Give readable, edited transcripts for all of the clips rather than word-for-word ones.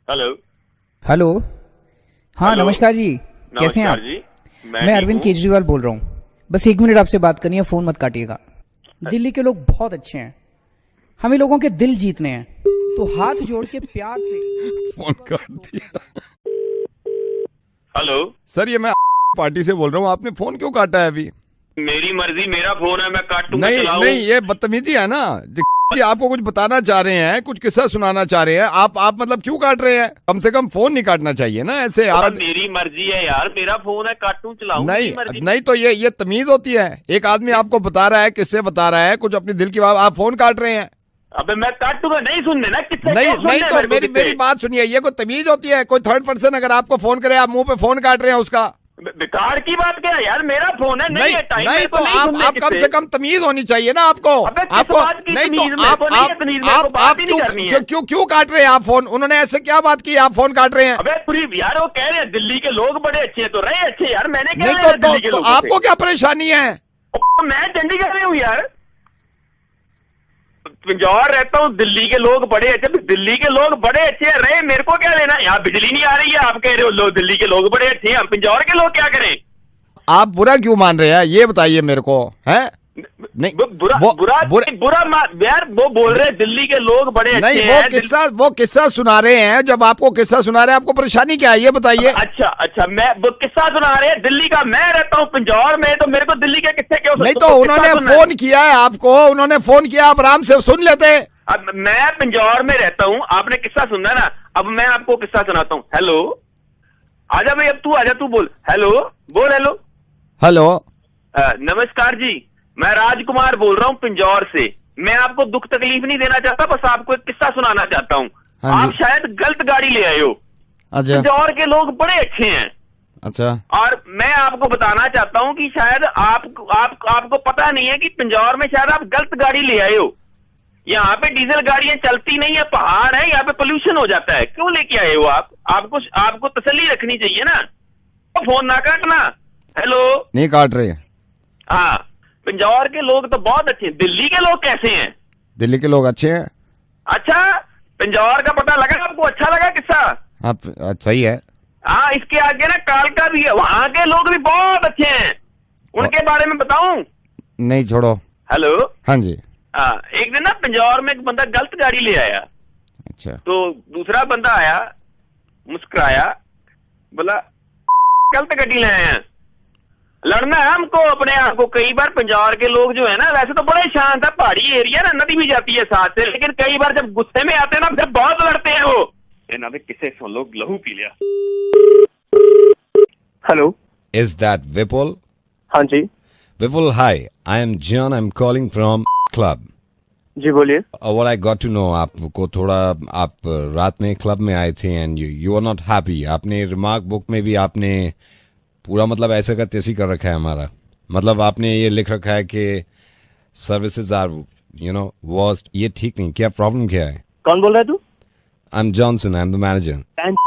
Hello. Hello. हाँ hello. नमस्कार जी। कैसे हैं आप? जी, मैं अरविंद केजरीवाल बोल रहा हूँ। बस 1 मिनट आपसे बात करनी है, फ़ोन मत काटिएगा। दिल्ली के लोग बहुत अच्छे हैं, हमें लोगों के दिल जीतने हैं, तो हाथ जोड़ के प्यार से फोन काट दिया। हेलो। सर ये मैं पार्टी से बोल रहा हूँ, आपने फोन क्यों काटा है अभी? मेरी मर्जी, मेरा फोन है, मैं काटूंगा नहीं चलाऊं। नहीं, ये बदतमीजी है ना जी। आपको कुछ बताना चाह रहे हैं, कुछ किस्सा सुनाना चाह रहे हैं, आप मतलब क्यों काट रहे हैं? कम से कम फोन नहीं काटना चाहिए ना ऐसे आप। मेरी मर्जी है यार, मेरा फोन है, काटूं चलाऊं, नहीं मेरी मर्जी। नहीं, तो ये तमीज होती है? एक आदमी आपको बता रहा है, किससे बता रहा है, कुछ अपनी दिल की बात, आप फोन काट रहे हैं। अबे मैं काटूंगा, नहीं सुनने ना किससे नहीं क्यों सुनने नहीं, हैं तो मेरे को मेरी किससे? बात सुनिए, ये कोई तमीज होती है? कोई थर्ड पर्सन अगर आपको फोन करे, आप मुंह पे फोन काट रहे हैं उसका? बेकार की बात क्या है यार, मेरा फोन है, नहीं है टाइम नहीं, मेरे को तो नहीं सुनने आप कम किससे। से कम तमीज होनी चाहिए ना आपको। अबे किस आपको बात की नहीं, तमीज? तो मेरे को नहीं है तमीज, मेरे को बात ही नहीं करनी है। क्यों काट रहे हैं आप फोन? उन्होंने ऐसे क्या बात की आप फोन काट रहे हैं? अबे पूरी यार, वो कह रहे हैं दिल्ली के लोग बड़े अच्छे हैं, तो रहे अच्छे यार, मैंने क्या नहीं लेना है दिल्ली के तो लोगों से? आपको क्या परेशानी है? मैं चंडीगढ़ में हूँ यार, पिंजौर रहता हूँ। दिल्ली के लोग बड़े अच्छे, दिल्ली के लोग बड़े अच्छे हैं, रहे मेरे को क्या लेना? यहाँ बिजली नहीं आ रही है, आप कह रहे हो लोग दिल्ली के लोग बड़े अच्छे हैं, हम पिंजौर के लोग क्या करें? आप बुरा क्यों मान रहे हैं, ये बताइए मेरे को। है नहीं, बुरा यार, वो बोल रहे हैं दिल्ली के लोग बड़े अच्छे नहीं, हैं। वो किस्सा सुना रहे हैं। जब आपको किस्सा सुना रहे हैं, आपको परेशानी क्या है ये बताइए। अच्छा, मैं वो किस्सा सुना रहे हैं दिल्ली का। मैं रहता हूँ पिंजौर में, तो मेरे को दिल्ली के किस्से क्यों? नहीं तो उन्होंने फोन किया है आपको, उन्होंने फोन किया, आप आराम से सुन लेते। अब मैं पिंजौर में रहता हूँ, आपने किस्सा सुनना ना। अब मैं आपको किस्सा सुनाता हूँ। हेलो, आजा भाई, अब तू आजा, तू बोल हेलो, बोल हेलो। हेलो, नमस्कार जी, मैं राजकुमार बोल रहा हूँ पिंजौर से। मैं आपको दुख तकलीफ नहीं देना चाहता, बस आपको एक किस्सा सुनाना चाहता हूँ। हाँ आप शायद गलत गाड़ी ले आए हो। अच्छा पिंजौर के लोग बड़े अच्छे हैं। अच्छा, और मैं आपको बताना चाहता हूँ कि शायद आपको पता नहीं है कि पिंजौर में शायद आप गलत गाड़ी ले आए हो। यहाँ पे डीजल गाड़ियां चलती नहीं है, पहाड़ है, यहाँ पे पोल्यूशन हो जाता है। क्यों लेके आए हो आप? आपको तसल्ली रखनी चाहिए ना। तो फोन ना काटना। हेलो, नहीं काट रहे हैं। हाँ, पिंजौर के लोग तो बहुत अच्छे हैं। दिल्ली के लोग कैसे हैं? दिल्ली के लोग अच्छे हैं। अच्छा, पिंजौर का पता लगा आपको? अच्छा लगा किस्सा? आप सही है। हाँ, इसके आगे ना कालका भी है, वहां के लोग भी बहुत अच्छे हैं। उनके बारे में बताऊं? नहीं छोड़ो। हेलो, हाँ जी। हाँ, एक दिन ना पिंजौर में एक बंदा गलत गाड़ी ले आया। अच्छा, तो दूसरा बंदा आया, मुस्कुराया, बोला गलत गाड़ी ले आए हैं। लड़ना है हमको अपने आप को। कई बार पिंजौर के लोग जो है ना, वैसे तो बड़े शांत है, पहाड़ी एरिया ना, नदी भी जाती है साथ से, लेकिन कई बार जब गुस्से में आते हैं ना, फिर बहुत लड़ते हैं वो। ना किसे सुन लो, लहू पी लिया। Hello, is that Vipul? हाँ जी। Vipul, hi, I am John, I am calling from club. जी बोलिए। What I got to know, आपको थोड़ा, आप रात में क्लब में आए थे and you are not happy. आपने रिमार्क बुक में भी आपने पूरा मतलब ऐसे का तैसी कर रखा है हमारा। मतलब आपने ये लिख रखा है कि सर्विसेज आर वर्स्ट। ये ठीक नहीं। क्या प्रॉब्लम क्या है? कौन बोल रहा है तू? I am Johnson, I am the manager.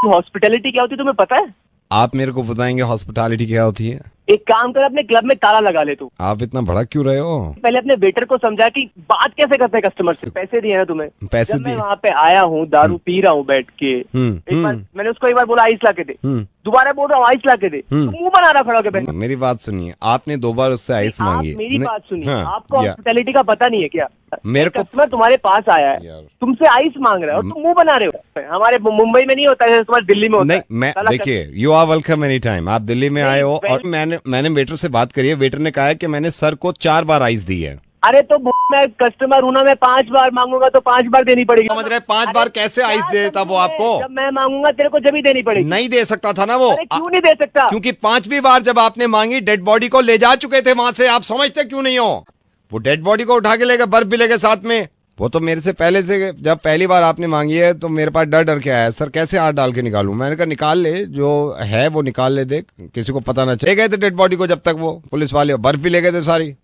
Hospitality क्या होती है तुम्हें पता है? आप मेरे को बताएंगे हॉस्पिटैलिटी क्या होती है? एक काम कर, अपने क्लब में ताला लगा ले तू। आप इतना भड़क क्यों रहे हो? पहले अपने वेटर को समझा कि बात कैसे करते हैं कस्टमर से। पैसे दिए ना तुम्हें? पैसे जब मैं दिए। वहाँ पे आया हूँ, दारू पी रहा हूँ बैठ के, एक बार मैंने उसको एक बार बोला आइस ला के दे, दोबारा बोल रहा हूँ आइस ला के दे, तो मुंह बना रहा खड़ा होकर बैठ। मेरी बात सुनिए, आपने 2 बार उससे आइस मांगी। मेरी बात सुनिए, हाँ, आपको हॉस्पिटैलिटी का पता नहीं है क्या? मेरे को कस्टमर तुम्हारे पास आया है, यार। तुमसे आइस मांग रहा है और तुम मुंह बना रहे हो। हमारे मुंबई में नहीं होता है, तुम्हारे दिल्ली में होता नहीं, है। मैं साला देखिए, you are welcome any time. आप दिल्ली में आए हो नहीं, और मैंने वेटर से बात करी है। वेटर ने कहा है कि मैंने सर को 4 बार आइस दी है। अरे तो मैं कस्टमर हूं ना, मैं 5 बार मांगूंगा तो 5 बार देनी पड़ेगी। समझ रहे? 5 बार कैसे आइस दे देता वो आपको? जब मैं मांगूंगा तेरे को जब ही देनी पड़ेगी। नहीं दे सकता था ना वो। अरे क्यों नहीं दे सकता? क्योंकि 5वीं बार जब आपने मांगी, डेड बॉडी को ले जा चुके थे वहां से। आप समझते क्यों नहीं हो? वो डेड बॉडी को उठा के ले गए, बर्फ भी ले गए साथ में। वो तो मेरे से पहले से, जब पहली बार आपने मांगी है तो मेरे पास डर के आया, सर कैसे हाथ डाल के निकालूं? मैंने कहा निकाल ले, जो है वो निकाल ले, देख किसी को पता ना चले। गए थे डेड बॉडी को, जब तक वो पुलिस वाले बर्फ भी ले गए थे सारी।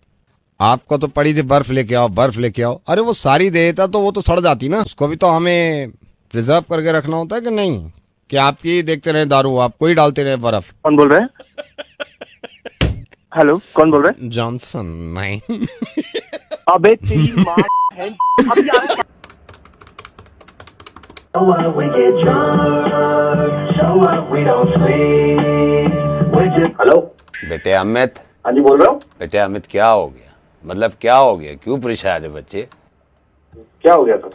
आपको तो पड़ी थी बर्फ लेके आओ, बर्फ लेके आओ। अरे वो सारी दे देता तो वो तो सड़ जाती ना। उसको भी तो हमें प्रिजर्व करके रखना होता है कि नहीं, कि आपकी देखते रहे दारू, आपको ही डालते रहे बर्फ। कौन बोल रहे हैं? हेलो, कौन बोल रहे हैं? जॉनसन। नहीं अबे तेरी माँ है। अभी आ रहा है। So what we get drunk, so what we don't sleep. Hello बेटे अमित, हाँ जी बोल रहा हूँ। बेटे अमित क्या हो गया? मतलब क्या हो गया? क्यों परेशान है बच्चे? क्या हो गया सर?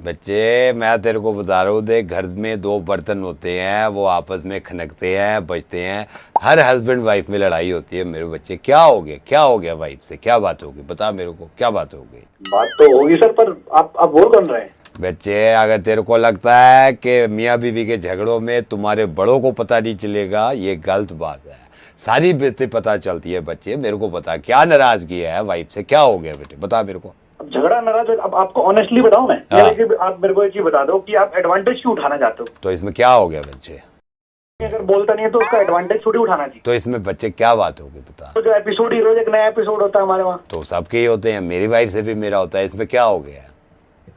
बच्चे मैं तेरे को बता रहा हूँ, देख घर में दो बर्तन होते हैं, वो आपस में खनकते हैं, बजते हैं, हर हस्बैंड वाइफ में लड़ाई होती है। मेरे बच्चे क्या हो गया? क्या हो गया वाइफ से? क्या बात हो गई? बता मेरे को, क्या बात हो गई? बात तो होगी सर, पर आप बोल कौन रहे हैं? बच्चे अगर तेरे को लगता है कि मियाँ बीवी के झगड़ों में तुम्हारे बड़ों को पता नहीं चलेगा, ये गलत बात है। सारी बातें पता चलती है बच्चे। मेरे को बता क्या नाराजगी है वाइफ से? क्या हो गया बेटे? बता मेरे को। अब झगड़ा नाराज, अब आपको ऑनेस्टली बताऊं मैं, आप मेरे को एक चीज बता दो कि आप एडवांटेज क्यों उठाना चाहते हो? तो इसमें क्या हो गया बच्चे? अगर बोलता नहीं है तो उसका एडवांटेज थोड़ी उठाना चाहिए। तो इसमें बच्चे क्या बात होगी बता? तो जो एपिसोड ही रोज एक नया एपिसोड होता है हमारे वहाँ। तो सबके ही होते हैं, मेरी वाइफ से भी मेरा होता है, इसमें क्या हो गया?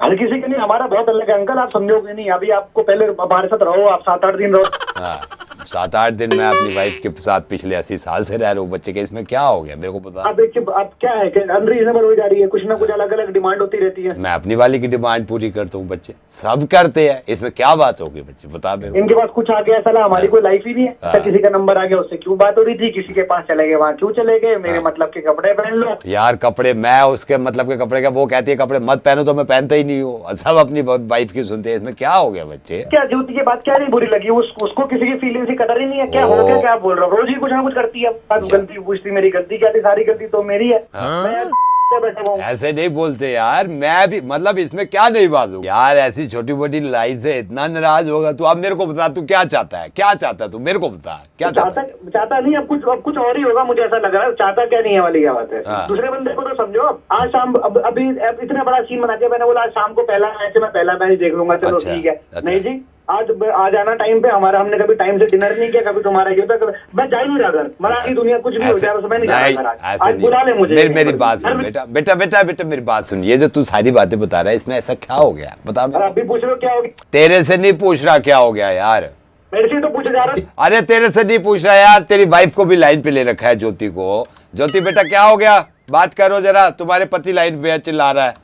हर किसी के नहीं, हमारा बहुत अलग है अंकल, आप समझोगे नहीं। अभी आपको पहले हमारे साथ रहो, आप 7-8 दिन रहो। हाँ 7-8 दिन मैं अपनी वाइफ के साथ पिछले 80 साल से रह रहा हूँ बच्चे के, इसमें क्या हो गया मेरे को बता। अब देखिए अब क्या है कि अनरीजनेबल हो जा रही है, कुछ ना कुछ अलग अलग डिमांड होती रहती है। मैं अपनी वाली की डिमांड पूरी करता हूँ बच्चे, सब करते हैं, इसमें क्या बात होगी बच्चे? बता मेरे को। इनके पास कुछ आ गया साला, हमारी कोई लाइफ ही नहीं है। अच्छा किसी का नंबर आ गया, उससे क्यों बात हो रही थी, किसी के पास चले गए, वहाँ क्यों चले गए, मेरे मतलब के कपड़े पहन लो। यार कपड़े, मैं उसके मतलब के कपड़े का, वो कहती है कपड़े मत पहनो तो मैं पहनता ही नहीं हूँ। सब अपनी वाइफ की सुनते हैं, इसमें क्या हो गया बच्चे? क्या ज्योति की बात क्या नहीं बुरी लगी? उसको किसी की फीलिंग की कदर ही नहीं है क्या? हो गया क्या बोल रहा हूँ, रोज ही कुछ ना कुछ करती है। अब गलती पूछती, मेरी गलती क्या थी? सारी गलती तो मेरी है। मैं बैठा हुआ हूँ। ऐसे नहीं बोलते यार, मैं भी मतलब इसमें क्या नहीं बात होगी यार? ऐसी छोटी मोटी लड़ाई से इतना नाराज होगा तू? अब मेरे को बता तू क्या चाहता है? क्या चाहता है तू? मेरे को बता क्या चाहता नहीं, अब कुछ और ही होगा, मुझे ऐसा लग रहा है। चाहता क्या नहीं है वाली क्या बात है? दूसरे बंदे को तो समझो। आज शाम अभी इतना बड़ा सीन बना के मैंने बोला आज शाम को पहला मैच है, मैं पहला मैच देख लूंगा। चलो ठीक है। नहीं जी आज आना टाइम पे, हमारा हमने कभी टाइम से डिनर नहीं किया, कभी तुम्हारा ये होता, मैं जा ही नहीं रहा घर। मरा की दुनिया कुछ भी हो जाए, मैं नहीं जा रहा। आज बुला ले मुझे। मेरी बात सुन बेटा, बेटा बेटा बेटा मेरी बात सुन। ये जो तू सारी बातें बता रहा है, इसमें ऐसा क्या हो गया बता? अभी पूछ रहे हो क्या हो गया? तेरे से नहीं पूछ रहा क्या हो गया यार, मेरे से तो पूछे जा रहा। अरे तेरे से नहीं पूछ रहा यार, तेरी वाइफ को भी लाइन पे ले रखा है, ज्योति को। ज्योति बेटा क्या हो गया? बात करो जरा, तुम्हारे पति लाइन पे चिल्ला रहा है।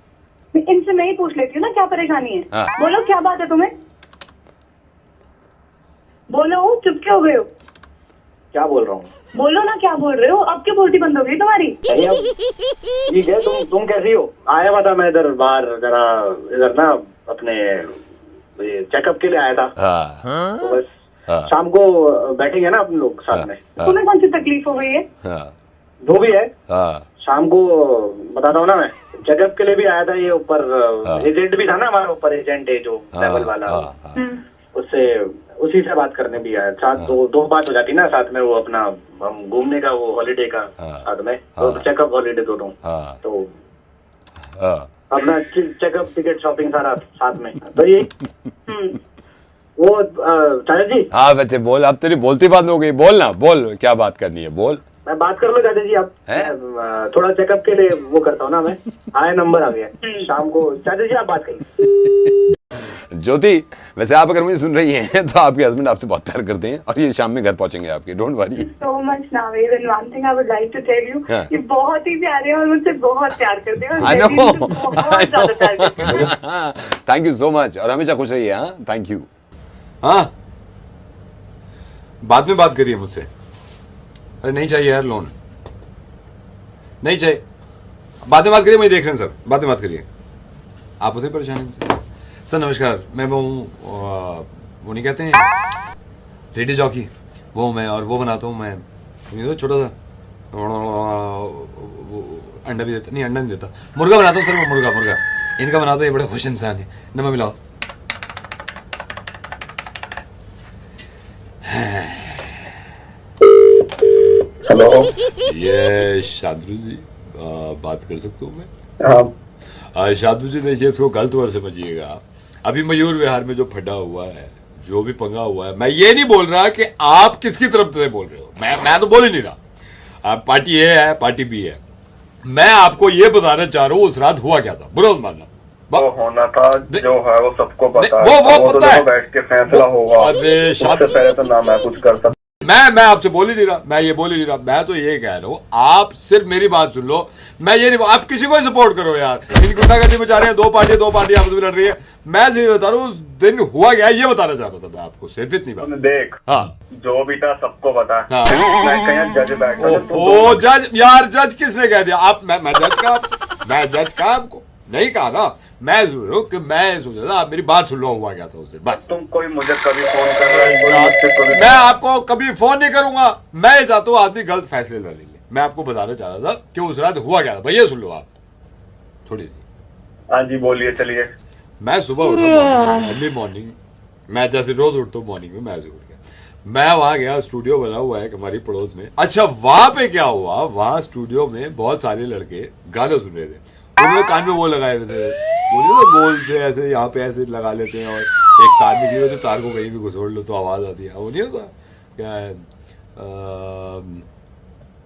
इनसे मैं ही पूछ लेती हूँ ना क्या परेशानी है। हाँ। बोलो क्या बात है तुम्हें? बोलो, चुप क्यों हो गए हो? क्या बोल रहा हूँ? बोलो ना क्या बोल रहे हो? अब क्यों बोलती बंद हो गई तुम्हारी? ठीक है, तुम कैसी हो? आया हुआ था मैं इधर बाहर, जरा इधर ना अपने चेकअप के लिए आया था। तो बस शाम को बैठेंगे ना अपन लोग साथ में। तुम्हें कौन सी तकलीफ हो गई है? जो भी है शाम को बताता हूँ ना। मैं चेकअप के लिए भी आया था, ये ऊपर एजेंट भी था ना हमारे ऊपर, एजेंट है जो लेवल वाला, उससे उसी से बात करने भी आया। साथ दो बात हो जाती ना साथ में, वो अपना हम घूमने का, वो हॉलीडे का साथ में, तो चेकअप हॉलीडे दोनों, तो अपना चेकअप टिकट शॉपिंग सारा साथ में। तो ये वो चाचा जी। हाँ बच्चे बोल, अब तेरी बोलती बंद हो गई। बोल ना, बोल क्या बात करनी है, बोल। मैं बात कर लो चाचा जी, आप थोड़ा चेकअप के लिए वो करता हूँ ना मैं। आया नंबर आ गया शाम को। चाचा जी आप बात करिए। ज्योति वैसे आप अगर मुझे सुन रही हैं तो आपके हस्बैंड आपसे बहुत प्यार करते हैं और ये शाम में घर पहुंचेंगे आपके, don't worry. So much Naveed, and one thing I would like to tell you, ये बहुत ही प्यारे हैं और मुझसे बहुत प्यार करते हैं। I know. Thank you so much, और हमेशा खुश रहिए। हाँ थैंक यू। हाँ बाद में बात करिए मुझसे। अरे नहीं चाहिए यार लोन, नहीं चाहिए, बाद में बात करिए। मुझे देख रहे हैं सर, बाद में बात करिए। आप होते परेशान हैं सर। नमस्कार, मैं वो वो नहीं कहते हैं रेडियो जॉकी, वो मैं, और वो बनाता हूँ मैं छोटा सा अंडा भी देता, नहीं अंडा नहीं देता, मुर्गा बनाता हूँ सर। वो मुर्गा इनका बनाता हूँ। ये बड़े खुश इंसान है। नमा मिलाओ। हेलो, ये शांतनु जी बात कर सकता हूँ मैं? शांतनु जी देखिए, इसको गलत वर्ड समझिएगा। अभी मयूर विहार में जो फटा हुआ है, जो भी पंगा हुआ है, मैं ये नहीं बोल रहा कि आप किसकी तरफ से बोल रहे हो, मैं तो बोल ही नहीं रहा। पार्टी ए है, पार्टी बी है। मैं आपको ये बताना चाह रहा हूँ उस रात हुआ क्या था, बुरा मत मानना। वो होना था जो है वो सबको पता है। वो पता है, बैठ के फैसला होगा। अरे उससे पहले तो ना मैं कुछ कर सकता। मैं आपसे बोल ही नहीं रहा, मैं ये बोल ही नहीं रहा, मैं तो ये कह रहा हूँ आप सिर्फ मेरी बात सुन लो। मैं ये नहीं, आप किसी को सपोर्ट करो यार, इन गुंडागर्दी में जा रहे हैं, दो पार्टियां आपस में लड़ रही है। मैं सिर्फ बता रहा हूँ उस दिन हुआ क्या ये बताना चाह रहा था मैं आपको, सिर्फ इतनी बात। देख, हाँ जो भी था सबको बता। हाँ। मैं कहीं जज बैठा ओ जज यार, जज किसने कह दिया? आप मैं जज का आपको नहीं कहा ना, मैं सोचा था आप मेरी बात सुन लो, हुआ क्या था उससे बस। तुम कोई मुझे कभी फोन कर रहा है, मैं आपको कभी फोन नहीं करूंगा। मैं चाहता हूँ आदमी गलत फैसले ले लेंगे। मैं आपको बताना चाह रहा था कि उस रात हुआ क्या था, भैया सुन लो आप थोड़ी सी। हाँ जी बोलिए, चलिए। मैं सुबह उठा अर्ली मॉर्निंग, मैं जैसे रोज उठता हूँ मॉर्निंग में, मैं उठ गया, मैं वहां गया, स्टूडियो बना हुआ है हमारी पड़ोस में। अच्छा वहां पे क्या हुआ, वहां स्टूडियो में बहुत सारे लड़के गाने सुन रहे थे, उन्होंने कान में वो लगाए हुए थे, वो नहीं तो गोल से ऐसे यहाँ पे ऐसे लगा लेते हैं और एक तार निकली हुई, तो तार को कहीं भी घुसोड़ लो तो आवाज आती है, वो नहीं होता क्या है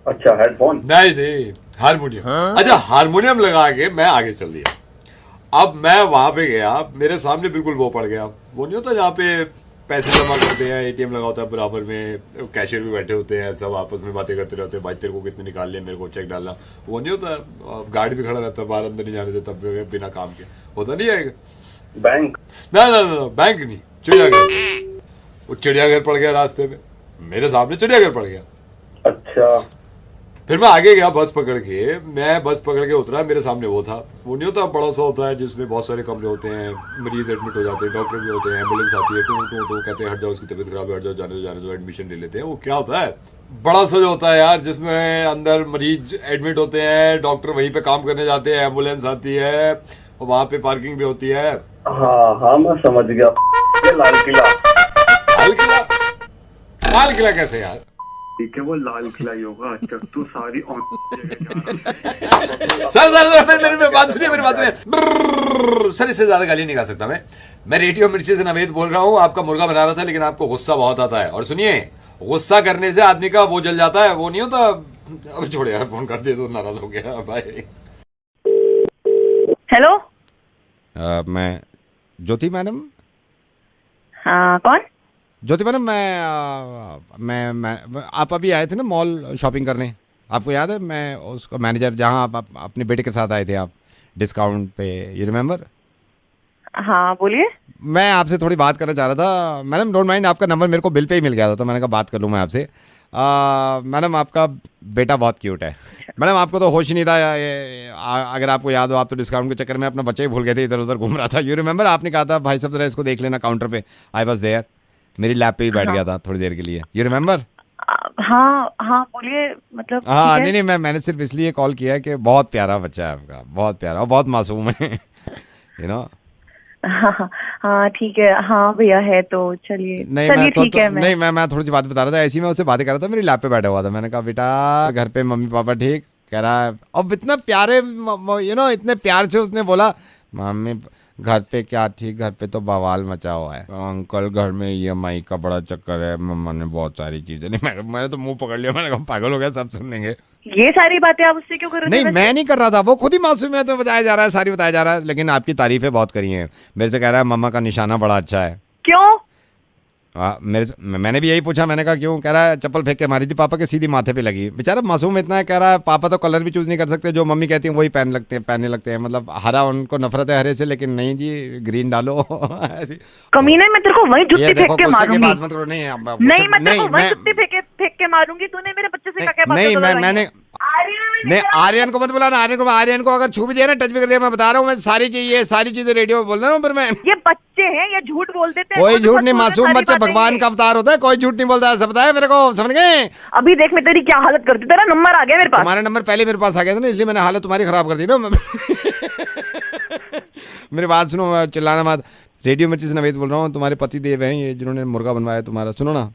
अच्छा हेडफोन? नहीं हारमोनियम। अच्छा हारमोनियम लगा के मैं आगे चल दिया। अब मैं वहां पे गया, मेरे सामने बिल्कुल वो पड़ गया, वो नहीं होता जहाँ पे पैसे जमा करते हैं, एटीएम लगा होता है बराबर में, कैशियर भी बैठे होते हैं, सब आपस में बातें करते रहते हैं, भाई तेरे को कितने निकाल लिया, मेरे को चेक डालना, वो नहीं होता, गार्ड भी खड़ा रहता है बाहर, अंदर नहीं जाने देता बिना काम के, होता नहीं है बैंक? ना बैंक नहीं, चिड़ियाघर। वो चिड़ियाघर पड़ गया रास्ते में, मेरे सामने चिड़ियाघर पड़ गया। अच्छा फिर मैं आगे गया बस पकड़ के, मैं बस पकड़ के उतरा, मेरे सामने वो था, वो नहीं होता बड़ा सा होता है जिसमें बहुत सारे कमरे होते हैं, मरीज एडमिट हो जाते हैं, डॉक्टर भी होते हैं, एम्बुलेंस आती है, टू कहते हैं हट जाओ उसकी तबीयत खराब है, हट जाओ, जाने दो, एडमिशन ले लेते हैं। वो क्या होता है, बड़ा सा जो होता है यार, जिसमें अंदर मरीज एडमिट होते हैं, डॉक्टर वहीं पे काम करने जाते हैं, एम्बुलेंस आती है, और वहां पे पार्किंग भी होती है। हाँ मैं समझ गया, ये लाल किला। लाल किला कैसे यार? ठीक है वो लाल किला ही होगा। अच्छा तू सारी सर मेरी बात सुनिए। सर इससे ज्यादा गाली नहीं गा सकता मैं रेडियो मिर्ची से नवेद बोल रहा हूँ, आपका मुर्गा बना रहा था, लेकिन आपको गुस्सा बहुत आता है। और सुनिए, गुस्सा करने से आदमी का वो जल जाता है, वो नहीं होता। अब छोड़े यार, फोन कर दे तो नाराज हो गया भाई। हेलो मैं ज्योति मैडम। हाँ कौन? ज्योति मैडम मैं आप अभी आए थे ना मॉल शॉपिंग करने, आपको याद है? मैं उसका मैनेजर, जहाँ आप अपने बेटे के साथ आए थे आप डिस्काउंट पे, यू रिमेम्बर? हाँ बोलिए। मैं आपसे थोड़ी बात करना चाह रहा था मैडम, डोंट माइंड, आपका नंबर मेरे को बिल पे ही मिल गया था, तो मैंने कहा बात कर लूँ मैं आपसे। मैडम आपका बेटा बहुत क्यूट है मैडम, आपको तो होश ही नहीं था। अगर आपको याद हो, आप तो डिस्काउंट के चक्कर में अपना बच्चे ही भूल गए थे, इधर उधर घूम रहा था, यू रिमेम्बर? आपने कहा था भाई साहब जरा इसको देख लेना काउंटर पे, आई वाज देयर, मेरी लैप पे ही बैठ गया था थोड़ी देर के लिए, यू रिमेम्बर? हाँ बोलिए, मतलब हाँ नहीं मैंने सिर्फ इसलिए कॉल किया है कि बहुत प्यारा बच्चा है आपका, बहुत प्यारा और बहुत मासूम है यू नो। हाँ ठीक है, हाँ भैया है तो चलिए। नहीं ठीक है। नहीं मैं थोड़ी सी बात बता रहा था, ऐसी मैं उससे बातें कर रहा था, मेरी लैप पे बैठा हुआ था, मैंने कहा बेटा घर पे मम्मी पापा ठीक? कह रहा है, अब इतना प्यारे यू नो, इतने प्यार से उसने बोला मम्मी घर पे क्या ठीक, घर पे तो बवाल मचा हुआ है अंकल, घर में EMI का बड़ा चक्कर है, मम्मा ने बहुत सारी चीजें। नहीं मैंने तो मुंह पकड़ लिया, मैंने कहा पागल हो गया, सब सुन लेंगे। ये सारी बातें आप उससे क्यों कर रहे थे? नहीं मैं नहीं कर रहा था, वो खुद ही मासूम है तो बताया जा रहा है, सारी बताया जा रहा है, लेकिन आपकी तारीफें बहुत करी हैं, मेरे से कह रहा है मम्मा का निशाना बड़ा अच्छा है। क्यों? मैंने भी यही पूछा, मैंने कहा क्यों? कह रहा है चप्पल फेंक के मारी थी पापा के, सीधी माथे पे लगी। बेचारा मासूम इतना है, कह रहा है पापा तो कलर भी चूज नहीं कर सकते, जो मम्मी कहती है वही पहनने लगते हैं, मतलब हरा उनको नफरत है हरे से, लेकिन नहीं जी ग्रीन डालो कमीने, मैं तेरे को वही जुत्ती फेंक के मारूंगी। नहीं मैं तेरे को वही जुत्ती फेंक के मारूंगी। तूने मेरे बच्चे से क्या बात? नहीं मैंने नहीं, आर्यन को मत बुलाना, आर्यन को अगर छू भी दिया ना, टच भी कर दिया, मैं बता रहा हूँ, मैं सारी चीजें रेडियो में बोल रहा हूँ, पर मैं ये बच्चे हैं, ये झूठ बोल देते हैं। कोई झूठ नहीं, मासूम बच्चा भगवान का अवतार होता है, कोई झूठ नहीं बोलता है, सब बताया मेरे को, समझ गए? अभी देख मैं तेरी क्या हालत करती, तेरा नंबर आ गया मेरे पास। तुम्हारा नंबर पहले मेरे पास आ गया था ना, इसलिए मैंने हालत तुम्हारी खराब कर दी ना मेरी बात सुनो, चिल्लाना मत, रेडियो मिर्ची से नवेद बोल रहा हूँ, तुम्हारे पति देव हैं ये जिन्होंने मुर्गा बनवाया तुम्हारा, सुनो ना।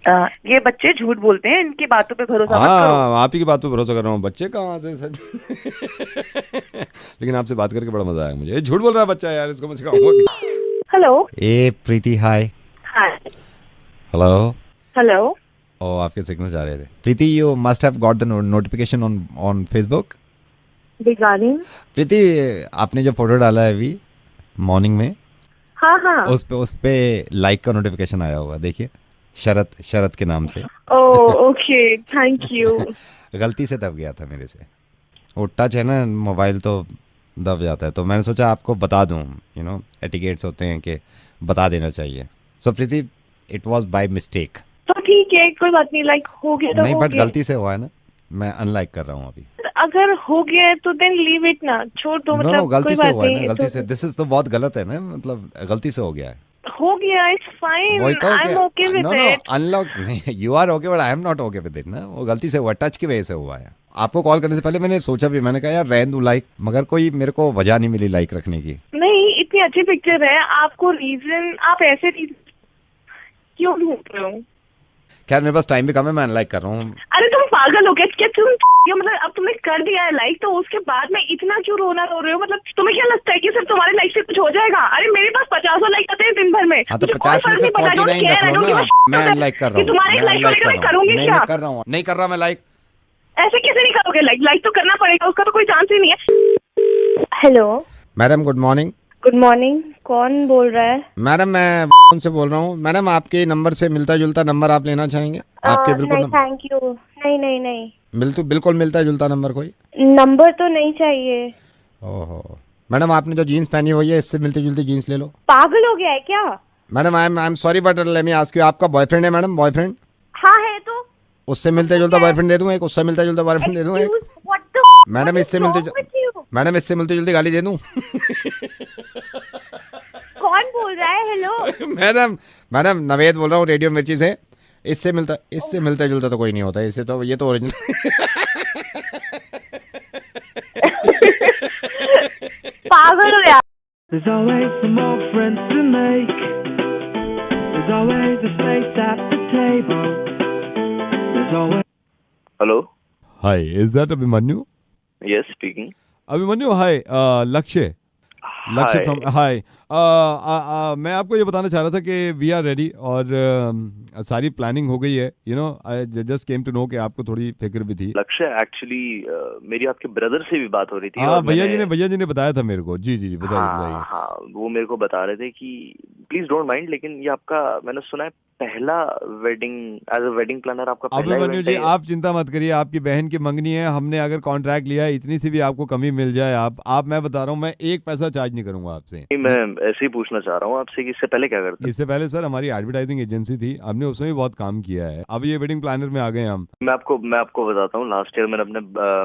ये बच्चे झूठ बोलते हैं, इनकी बातों पे भरोसा मत करो। आप ही की बात पे भरोसा कर रहा हूँ, बच्चे कहाँ से सर लेकिन आपसे बात करके बड़ा मजा आया मुझे, झूठ बोल रहा है बच्चा यार, इसको मैं सिखाऊंगा। हेलो ए प्रीति, हाय। हेलो ओ आपके सिग्नल जा रहे थे। Preeti, you must have got the notification on Facebook. Preeti, आपने जो फोटो डाला है अभी मॉर्निंग में, हाँ उस पे लाइक का नोटिफिकेशन आया होगा, देखिए शरत के नाम से। Oh okay, thank you. गलती से दब गया था मेरे से, वो टच है ना मोबाइल तो दब जाता है, तो मैंने सोचा आपको बता दूं, एटिकेट्स होते हैं कि बता देना चाहिए। सो प्रीति, इट वाज बाय मिस्टेक। तो ठीक है, कोई बात नहीं, लाइक हो गया तो नहीं, हो बट गया। गलती से हुआ है ना, मैं अनलाइक कर रहा हूँ अभी। अगर हो गया है तो देन लीव इट ना, छोड़ दो, मतलब नो, गलती कोई से बात हुआ है नहीं, ना, गलती से। दिस इज तो बहुत गलत है ना, मतलब गलती से हो गया है। हो गया, इट्स फाइन, वही तो I am okay with it. Unlock नहीं, you are okay but I am not okay with it ना, वो गलती से हुआ, टच की वजह से हुआ है। आपको कॉल करने से पहले मैंने सोचा भी, मैंने कहा यार रहने दूं लाइक, मगर कोई मेरे को वजह नहीं मिली लाइक रखने की। नहीं, इतनी अच्छी पिक्चर है, आपको रीजन, आप ऐसे रीजन क्यों ढूंढ रहे हो? खैर मेरे पास टाइम भी कम है, मैं अनलाइक कर रहा हूँ। अरे तुम पागल हो गए क्या? तुम मतलब अब तुमने कर दिया है लाइक, तो उसके बाद में इतना क्यों रो रहे हो? मतलब तुम्हें क्या लगता है कि सिर्फ तुम्हारे लाइक से कुछ हो जाएगा? अरे मेरे पास 50 लाइक आते हैं दिन भर में। हाँ तो 50 में से 49 रख लो ना, मैं अनलाइक कर रहा हूँ। तुम्हारे लाइक को लेकर मैं करूंगी क्या? नहीं कर रहा मैं लाइक। ऐसे कैसे नहीं करोगे लाइक? लाइक तो करना पड़ेगा, उसका तो कोई चांस ही नहीं है। Hello madam, good morning. Good morning, कौन बोल रहा है? मैडम मैं से बोल रहा हूँ। मैडम आपके नंबर से मिलता जुलता नंबर आप लेना चाहेंगे? आपके बिल्कुल नहीं थैंक यू, नहीं बिल्कुल मिलता जुलता नंबर कोई नंबर तो नहीं चाहिए। ओहो मैडम, आपने जो जीन्स पहनी हुई है इससे मिलती जुलती जीन्स ले लो। पागल हो गया है क्या? Madam I am sorry but let me ask you, आपका बॉयफ्रेंड है मैडम? बॉयफ्रेंड? हाँ है तो उससे मिलते जुलता बॉयफ्रेंड दे दूं एक? उससे मिलता जुलता बॉयफ्रेंड दे दूं एक? मैडम इससे मिलती जुलती गाली दे दूं? कौन बोल रहा है? हेलो मैडम नवेद बोल रहा हूँ रेडियो मिर्ची से। इससे मिलता जुलता तो कोई नहीं होता, इससे तो ये तो ओरिजिनल। पागल हो यार। There's always some more friends to make. There's always a place at the table. There's always. Hello. Hi, is that Abhimanyu? Yes, speaking. Abhimanyu, hi. Lakshya. हाय। मैं आपको ये बताना चाह रहा था कि वी आर रेडी और सारी प्लानिंग हो गई है। I just came to know कि आपको थोड़ी फिक्र भी थी। लक्ष्य, एक्चुअली मेरी आपके ब्रदर से भी बात हो रही थी। हाँ, भैया जी ने बताया था मेरे को। जी बताइए। हाँ, वो मेरे को बता रहे थे कि प्लीज डोंट माइंड, लेकिन ये आपका, मैंने सुना है पहला wedding, as a wedding planner आपका पहला अभिमन्यु जी, आप चिंता मत करिए, आपकी बहन की मंगनी है, हमने अगर कॉन्ट्रैक्ट लिया है, इतनी सी भी आपको कमी मिल जाए, आप मैं बता रहा हूँ, मैं एक पैसा चार्ज नहीं करूंगा आपसे। मैं ऐसे ही पूछना चाह रहा हूँ आपसे कि इससे पहले क्या करते? इससे पहले सर हमारी एडवर्टाइजिंग एजेंसी थी, हमने उसमें भी बहुत काम किया है। अब ये वेडिंग प्लानर में आ गए हम। मैं आपको बताता हूँ, लास्ट ईयर मैंने अपने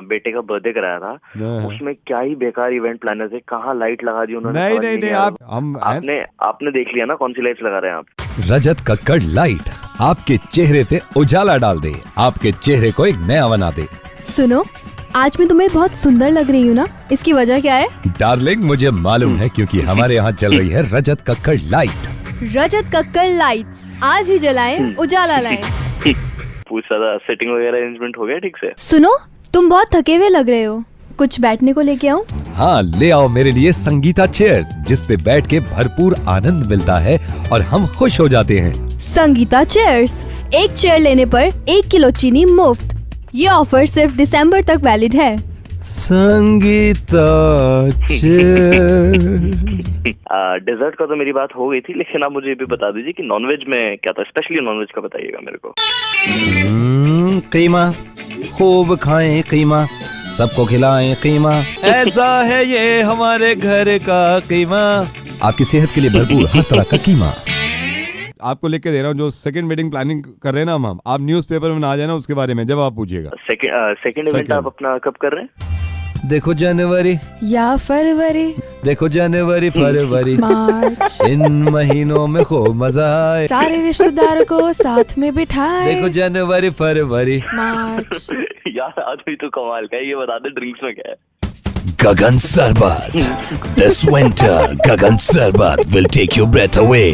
बेटे का बर्थडे कराया था, उसमें क्या ही बेकार इवेंट प्लानर थे, कहाँ लाइट लगा दी उन्होंने। नहीं, आपने देख लिया ना कौन सी लाइट्स लगा रहे हैं आप। रजत कक्कड़ लाइट आपके चेहरे पे उजाला डाल दे, आपके चेहरे को एक नया बना दे। सुनो, आज मैं तुम्हें बहुत सुंदर लग रही हूँ ना, इसकी वजह क्या है? डार्लिंग, मुझे मालूम है, क्योंकि हमारे यहाँ चल रही है रजत कक्कड़ लाइट। रजत कक्कड़ लाइट, आज ही जलाएं, उजाला लाएं। पूछ रहा था, सेटिंग वगैरह अरेंजमेंट हो गया ठीक से? सुनो, तुम बहुत थके हुए लग रहे हो, कुछ बैठने को लेके आऊं? हाँ, ले आओ मेरे लिए संगीता चेयर्स, जिसपे बैठ के भरपूर आनंद मिलता है और हम खुश हो जाते हैं। संगीता चेयर्स, एक चेयर लेने पर 1 किलो चीनी मुफ्त। ये ऑफर सिर्फ दिसंबर तक वैलिड है। संगीता डेजर्ट का तो मेरी बात हो गई थी, लेकिन आप मुझे ये भी बता दीजिए कि नॉनवेज में क्या था, स्पेशली नॉनवेज का बताइएगा मेरे को। कीमा, खूब खाएं कीमा, सबको खिलाएं कीमा, ऐसा है ये हमारे घर का कीमा, आपकी सेहत के लिए भरपूर हर तरह का कीमा। आपको लिख के दे रहा हूँ, जो सेकंड वेडिंग प्लानिंग कर रहे हैं ना हम, आप न्यूज़पेपर में ना आ जाना उसके बारे में, जब आप पूछिएगा। सेकंड इवेंट आप अपना कब कर रहे हैं? देखो जनवरी या फरवरी, देखो जनवरी फरवरी मार्च, इन महीनों में खूब मजा आए, सारे रिश्तेदारों को साथ में बिठाए। देखो जनवरी फरवरी मार्च। यार आदमी तो कमाल का है, ये बता दे ड्रिंक्स में क्या है? गगन सरबत, this winter Gagan Sarbat will take your breath away.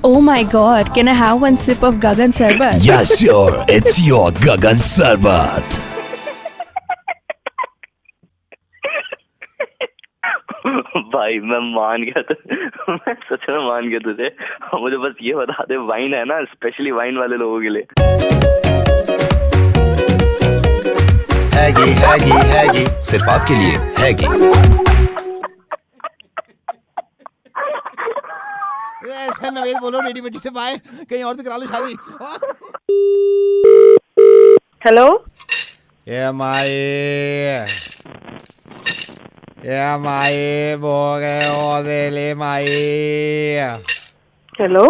Oh my God, can I have one sip of Gagan Sarbat? Yeah, sure, it's your Gagan Sarbat. भाई मैं मान गया था, मैं सच में मान गया तुझे। मुझे बस ये बता दे, वाइन है ना, स्पेशली वाइन वाले लोगों के लिए। हैगी हैगी हैगी, सिर्फ आपके लिए हैगी। ऐसा नवेद बोलो रेडी बच्ची से बाय, कहीं और तो करा लो शादी। हेलो ए माई बोगे ओ देले माई, हेलो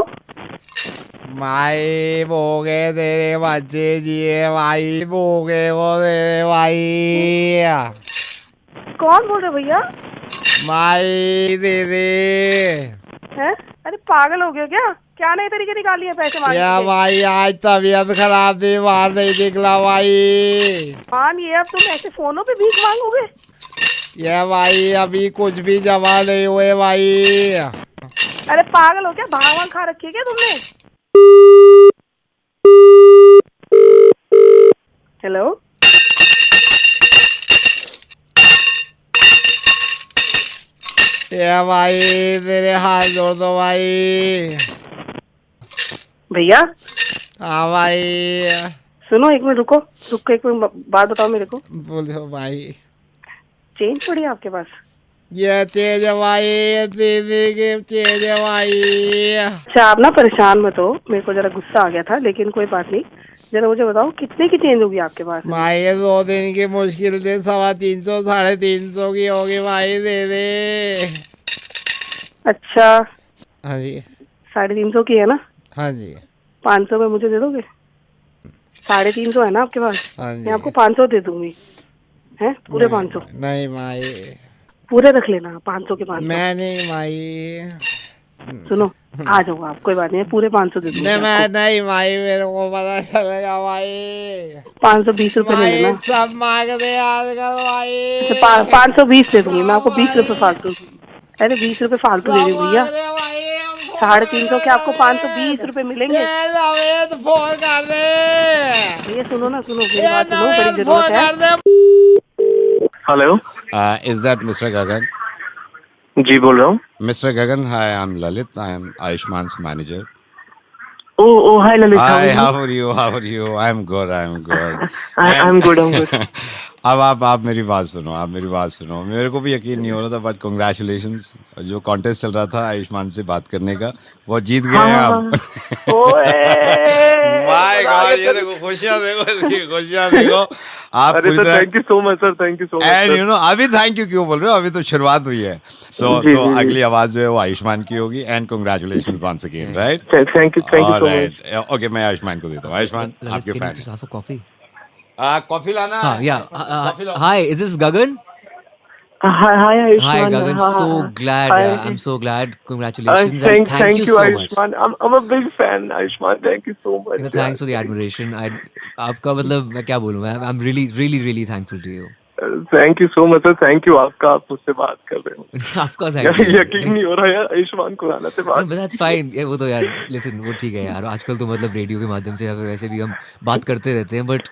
माई बोगे तेरे बच्चे जिए, माई बोगे ओ तेरे माई। कौन बोल रहे भैया? माई दे दे। हैं? अरे पागल हो गए हो क्या? क्या नए तरीके निकाली है पैसे मांगने या के? भाई आज तबीयत खराब थी, बाहर नहीं निकला भाई। मान ये अब तुम ऐसे फोनों पे भीख मांगोगे? ये भाई अभी कुछ भी जमा नहीं हुए भाई। अरे पागल हो क्या? भांग खा रखी है क्या तुमने? हेलो ये भाई तेरे हाथ जोड़ दो भाई। भैया हाँ भाई। सुनो एक मिनट रुको, एक मिनट बात बताओ मेरे को। बोलो भाई। चेंज पड़ी है आपके पास? ये तेज भाई, दीदी की तेज भाई। अच्छा आप ना परेशान मत हो, मेरे को जरा गुस्सा आ गया था, लेकिन कोई बात नहीं। जरा मुझे बताओ कितने की चेंज होगी आपके पास? भाई 2 दिन की मुश्किल से 350 350 की होगी भाई, दे दे। अच्छा हाँ जी 350 की है ना? हाँ जी 500 में मुझे दे दोगे? 350 है ना आपके पास? हाँ जी। मैं आपको 500 दे दूंगी। हैं पूरे 500? नहीं माई पूरे रख लेना 500 के 500। मैं नहीं माई। सुनो आ जाओ आप, कोई बात नहीं, पूरे 500 दे दूंगी। मैं नहीं माई, मेरे को पता चलेगा भाई। 520 रुपए ले लेना। सब मांग दे आजकल भाई। 520 दे दूंगी मैं आपको, 20 रुपए फालतू। अरे 20 रुपए फालतू दे दी भैया। 350 के आपको 520 रुपए मिलेंगे। फोन कर दे भैया, सुनो ना, सुनो मेरी बात सुनो, बड़ी जरूरत है। हेलो इज दैट मिस्टर गगन? जी बोल रहा हूँ। Mr. Gagan, hi, I'm Lalit. I am Ayushman's manager. Oh, hi Lalit. Hi, how are you? How are you? I'm good. I'm good. I'm good. अब आप मेरी बात सुनो, मेरे को भी यकीन नहीं हो रहा था, बट कांग्रेचुलेशंस। जो कॉन्टेस्ट चल रहा था आयुष्मान से बात करने का, वो जीत गए हैं आप। माय गॉड, ये देखो खुशियां देखो आप। Thank you so much sir, thank you so much. And you know अभी थैंक यू क्यों बोल रहे हो, अभी तो शुरुआत हुई है। सो अगली आवाज जो है वो आयुष्मान की होगी। And congratulations once again, right? Thank you so much. Okay, मैं आयुष्मान को देता हूँ। आयुष्मान आपके फैन। कॉफी कॉफी लाना। Hi, is this Gagan? Hi Ayushman. Hi Gagan, so glad. I'm so glad. Congratulations and thank you so Ayushman. much. I'm a big fan Ayushman. Thank you so much. Thanks for the admiration. आपका मतलब मैं क्या बोलूँ, I'm really thankful to you. Thank you so much sir, thank you आपका, आप मुझसे बात कर रहे हो। आपका थैंक यू। यकीन नहीं हो रहा यार आयुष्मान खुराना से बात। That's fine. वो तो यार लिसन, वो ठीक है यार, आजकल तो मतलब रेडियो के माध्यम से या फिर वैसे भी हम बात करते रहते हैं, बट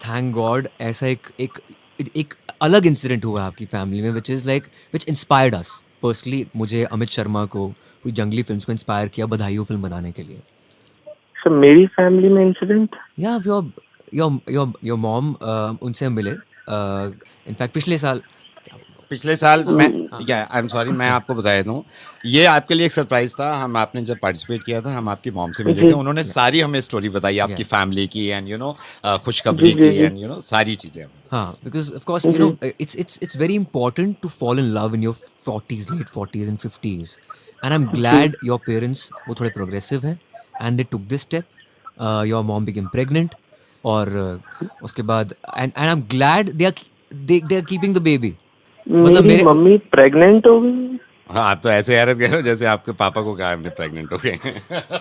थैंक गॉड ऐसा एक अलग इंसिडेंट हुआ आपकी फैमिली में, विच इंस्पायर्ड अस पर्सनली। मुझे अमित शर्मा को, कोई जंगली फिल्म्स को इंस्पायर किया बधाइयों फिल्म बनाने के लिए। सर मेरी फैमिली में इंसिडेंट? या योर मॉम, उनसे हम मिले इनफैक्ट पिछले साल मैं आई एम सॉरी, मैं आपको बताया दूँ, ये आपके लिए एक सरप्राइज था। आपने जब पार्टिसिपेट किया था, हम आपकी मॉम से मिले थे, उन्होंने सारी हमें स्टोरी बताई आपकी फैमिली की, एंड यू नो खुशखबरी की, एंड यू नो सारी चीजें। हाँ, because of course you know it's very important to fall in love in your 40s, late 40s and 50s, and I am glad your parents वो थोड़े progressive हैं and they took this step. Your mom became pregnant, और उसके बाद and I am glad they are keeping the baby. मतलब मेरी mummy pregnant हो गई? हाँ, आप तो ऐसे हैरत कह रहे हो जैसे आपके पापा को कहा हमने प्रेग्नेंट हो गए।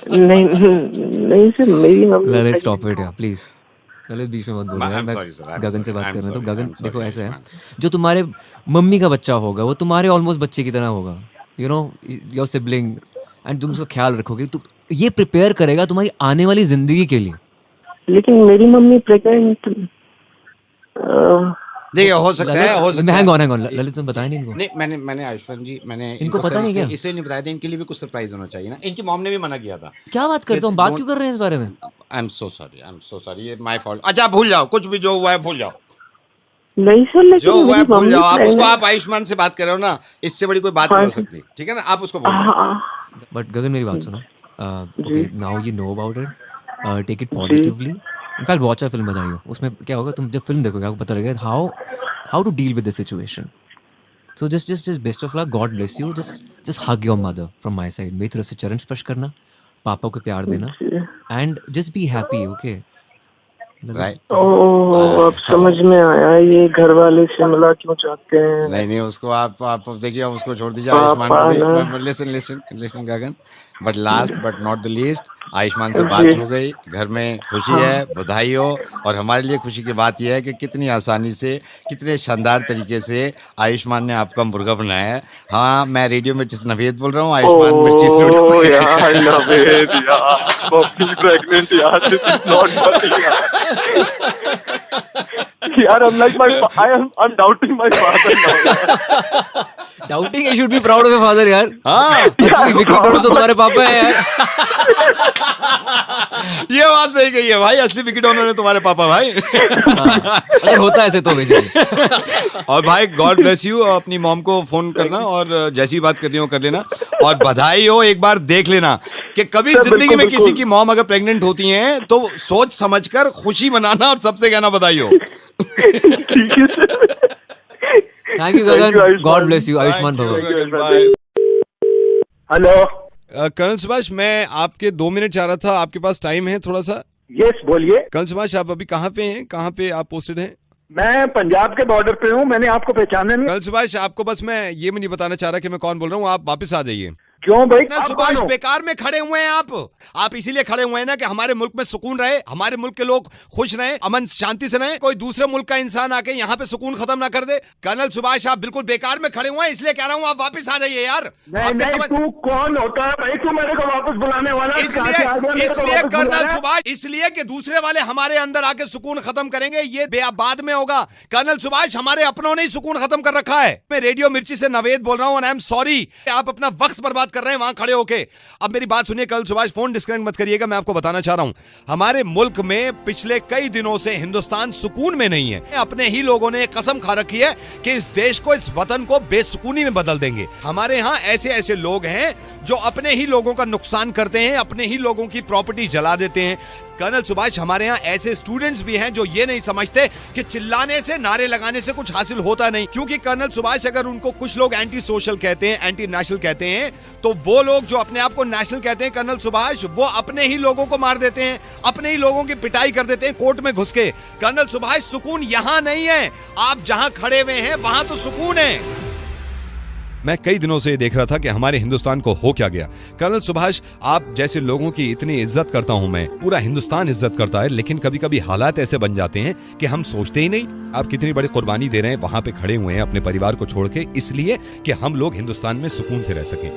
नहीं सर, मेरी मम्मी। ललित स्टॉप इट यार प्लीज, ललित बीच में मत बोलो यार, मैं गगन से बात कर रहा हूँ। तो गगन देखो ऐसा है, जो तुम्हारे मम्मी का बच्चा होगा वो तुम्हारे ऑलमोस्ट बच्चे की तरह होगा, you know your sibling, and तुम उसका ख्याल रखोगे, तो ये प्रिपेयर करेगा तुम्हारी आने वाली जिंदगी के लिए। लेकिन मेरी मम्मी प्रेग्नेंट देखिए, हो सकता है। हैंग ऑन ललित, तुम बताया नहीं इनको? नहीं, मैंने आयुष्मान जी, मैंने इनको पता नहीं क्या? इसलिए नहीं बताया था, इनके लिए भी कुछ सरप्राइज होना चाहिए ना। इनकी मॉम ने भी मना किया था। क्या बात करते हो, हम बात क्यों कर रहे हैं इस बारे में? आई एम सो सॉरी, ये माय फॉल्ट। अच्छा भूल जाओ, कुछ भी जो हुआ है भूल जाओ। नहीं सर, जो हुआ है भूल जाओ। आप आयुष्मान से बात कर रहे हो ना, इससे बड़ी कोई बात नहीं हो सकती, ठीक है ना? आप उसको बोलो। बट गगन मेरी बात सुनो. Okay, now you know about it, take it positively. In fact watch a film बताइयो, उसमें क्या होगा, तुम जब फिल्म देखोगे आपको पता लगेगा how to deal with the situation. So just best of luck. God bless you. Just hug your mother from my side. मेरी तरफ से चरण स्पर्श करना, पापा को प्यार देना, and just be happy, okay? Right. अब समझ में आया ये घर वाले से मिला क्यों चाहते हैं. नहीं उसको आप देखिए, उसको छोड़ दीजिए. आयुष्मान को listen Gagan. But last but not the least, Ayushman से बात हो गई, घर में खुशी है, बधाई हो. और हमारे लिए खुशी की बात यह है कि कितनी आसानी से, कितने शानदार तरीके से आयुष्मान ने आपका मुर्गा बनाया है. हाँ, मैं रेडियो मिर्ची से नवेद बोल रहा हूँ. आयुष्मान मिर्ची से यार, I'm doubting my father now. Doubting? You should be proud of your father, यार. हाँ, विकी डोनर तो तुम्हारे पापा है यार. ये बात सही कही है भाई, असली विकी डोनर ने तुम्हारे पापा भाई. अगर होता है ऐसे तो बेसिकली. और भाई गॉड ब्लेस यू. अपनी मॉम को फोन करना और जैसी बात करनी हो कर लेना. और बधाई हो, एक बार देख लेना कि कभी जिंदगी में किसी की मॉम अगर प्रेग्नेंट होती हैं तो सोच समझकर खुशी मनाना और सबसे कहना बधाई हो. ठीक है sir. Thank you Gagan. God bless you. आयुष्मान भव. हेलो कर्नल सुभाष, मैं आपके 2 मिनट चाह रहा था. आपके पास टाइम है थोड़ा सा? यस, बोलिए. कर्नल सुभाष, आप अभी कहाँ पे हैं? कहाँ पे आप पोस्टेड हैं? मैं पंजाब के बॉर्डर पे हूँ. मैंने आपको पहचाना नहीं. कर्नल सुभाष, आपको बस मैं ये नहीं बताना चाह रहा कि मैं कौन बोल रहा हूँ. आप वापस आ जाइए. क्यों भाई? सुभाष, बेकार में खड़े हुए हैं आप इसीलिए खड़े हुए हैं ना कि हमारे मुल्क में सुकून रहे, हमारे मुल्क के लोग खुश रहे, अमन शांति से रहे, कोई दूसरे मुल्क का इंसान आके यहाँ पे सुकून खत्म ना कर दे. कर्नल सुभाष, आप बिल्कुल बेकार में खड़े हुए हैं, इसलिए कह रहा हूँ आप वापस आ जाइए यार. नहीं, तू कौन होता है भाई? तू मेरे को वापस बुलाने वाला? इसलिए कर्नल सुभाष, इसलिए कि दूसरे वाले हमारे अंदर आके सुकून खत्म करेंगे, ये बाद में होगा. कर्नल सुभाष, हमारे अपनों ने ही सुकून खत्म कर रखा है. मैं रेडियो मिर्ची से नवेद बोल रहा हूँ. आई एम सॉरी, आप अपना वक्त बर्बाद कर रहे हैं वहां खड़े होके. अब मेरी बात सुनिए कर्नल सुभाष, फोन डिस्कनेक्ट मत करिएगा. मैं आपको बताना चाह रहा हूं, हमारे मुल्क में पिछले कई दिनों से हिंदुस्तान सुकून में नहीं है. अपने ही लोगों ने कसम खा रखी है कि इस देश को, इस वतन को बेसुकूनी में बदल देंगे. हमारे यहाँ ऐसे लोग हैं जो अपने ही लोगों का नुकसान करते हैं, अपने ही लोगों की प्रॉपर्टी जला देते हैं. कर्नल सुभाष, हमारे यहाँ ऐसे स्टूडेंट्स भी हैं जो ये नहीं समझते कि चिल्लाने से, नारे लगाने से कुछ हासिल होता नहीं. क्योंकि कर्नल सुभाष, अगर उनको कुछ लोग एंटी सोशल कहते हैं, एंटी नेशनल कहते हैं, तो वो लोग जो अपने आप को नेशनल कहते हैं कर्नल सुभाष, वो अपने ही लोगों को मार देते हैं, अपने ही लोगों की पिटाई कर देते हैं कोर्ट में घुस के. कर्नल सुभाष, सुकून यहाँ नहीं है. आप जहाँ खड़े हुए हैं वहां तो सुकून है. मैं कई दिनों से देख रहा था कि हमारे हिंदुस्तान को हो क्या गया. कर्नल सुभाष, आप जैसे लोगों की इतनी इज्जत करता हूं मैं, पूरा हिंदुस्तान इज्जत करता है, लेकिन कभी कभी हालात ऐसे बन जाते हैं कि हम सोचते ही नहीं. आप कितनी बड़ी कुर्बानी दे रहे हैं, वहां पे खड़े हुए हैं अपने परिवार को छोड़ के, इसलिए कि हम लोग हिंदुस्तान में सुकून से रह सकें.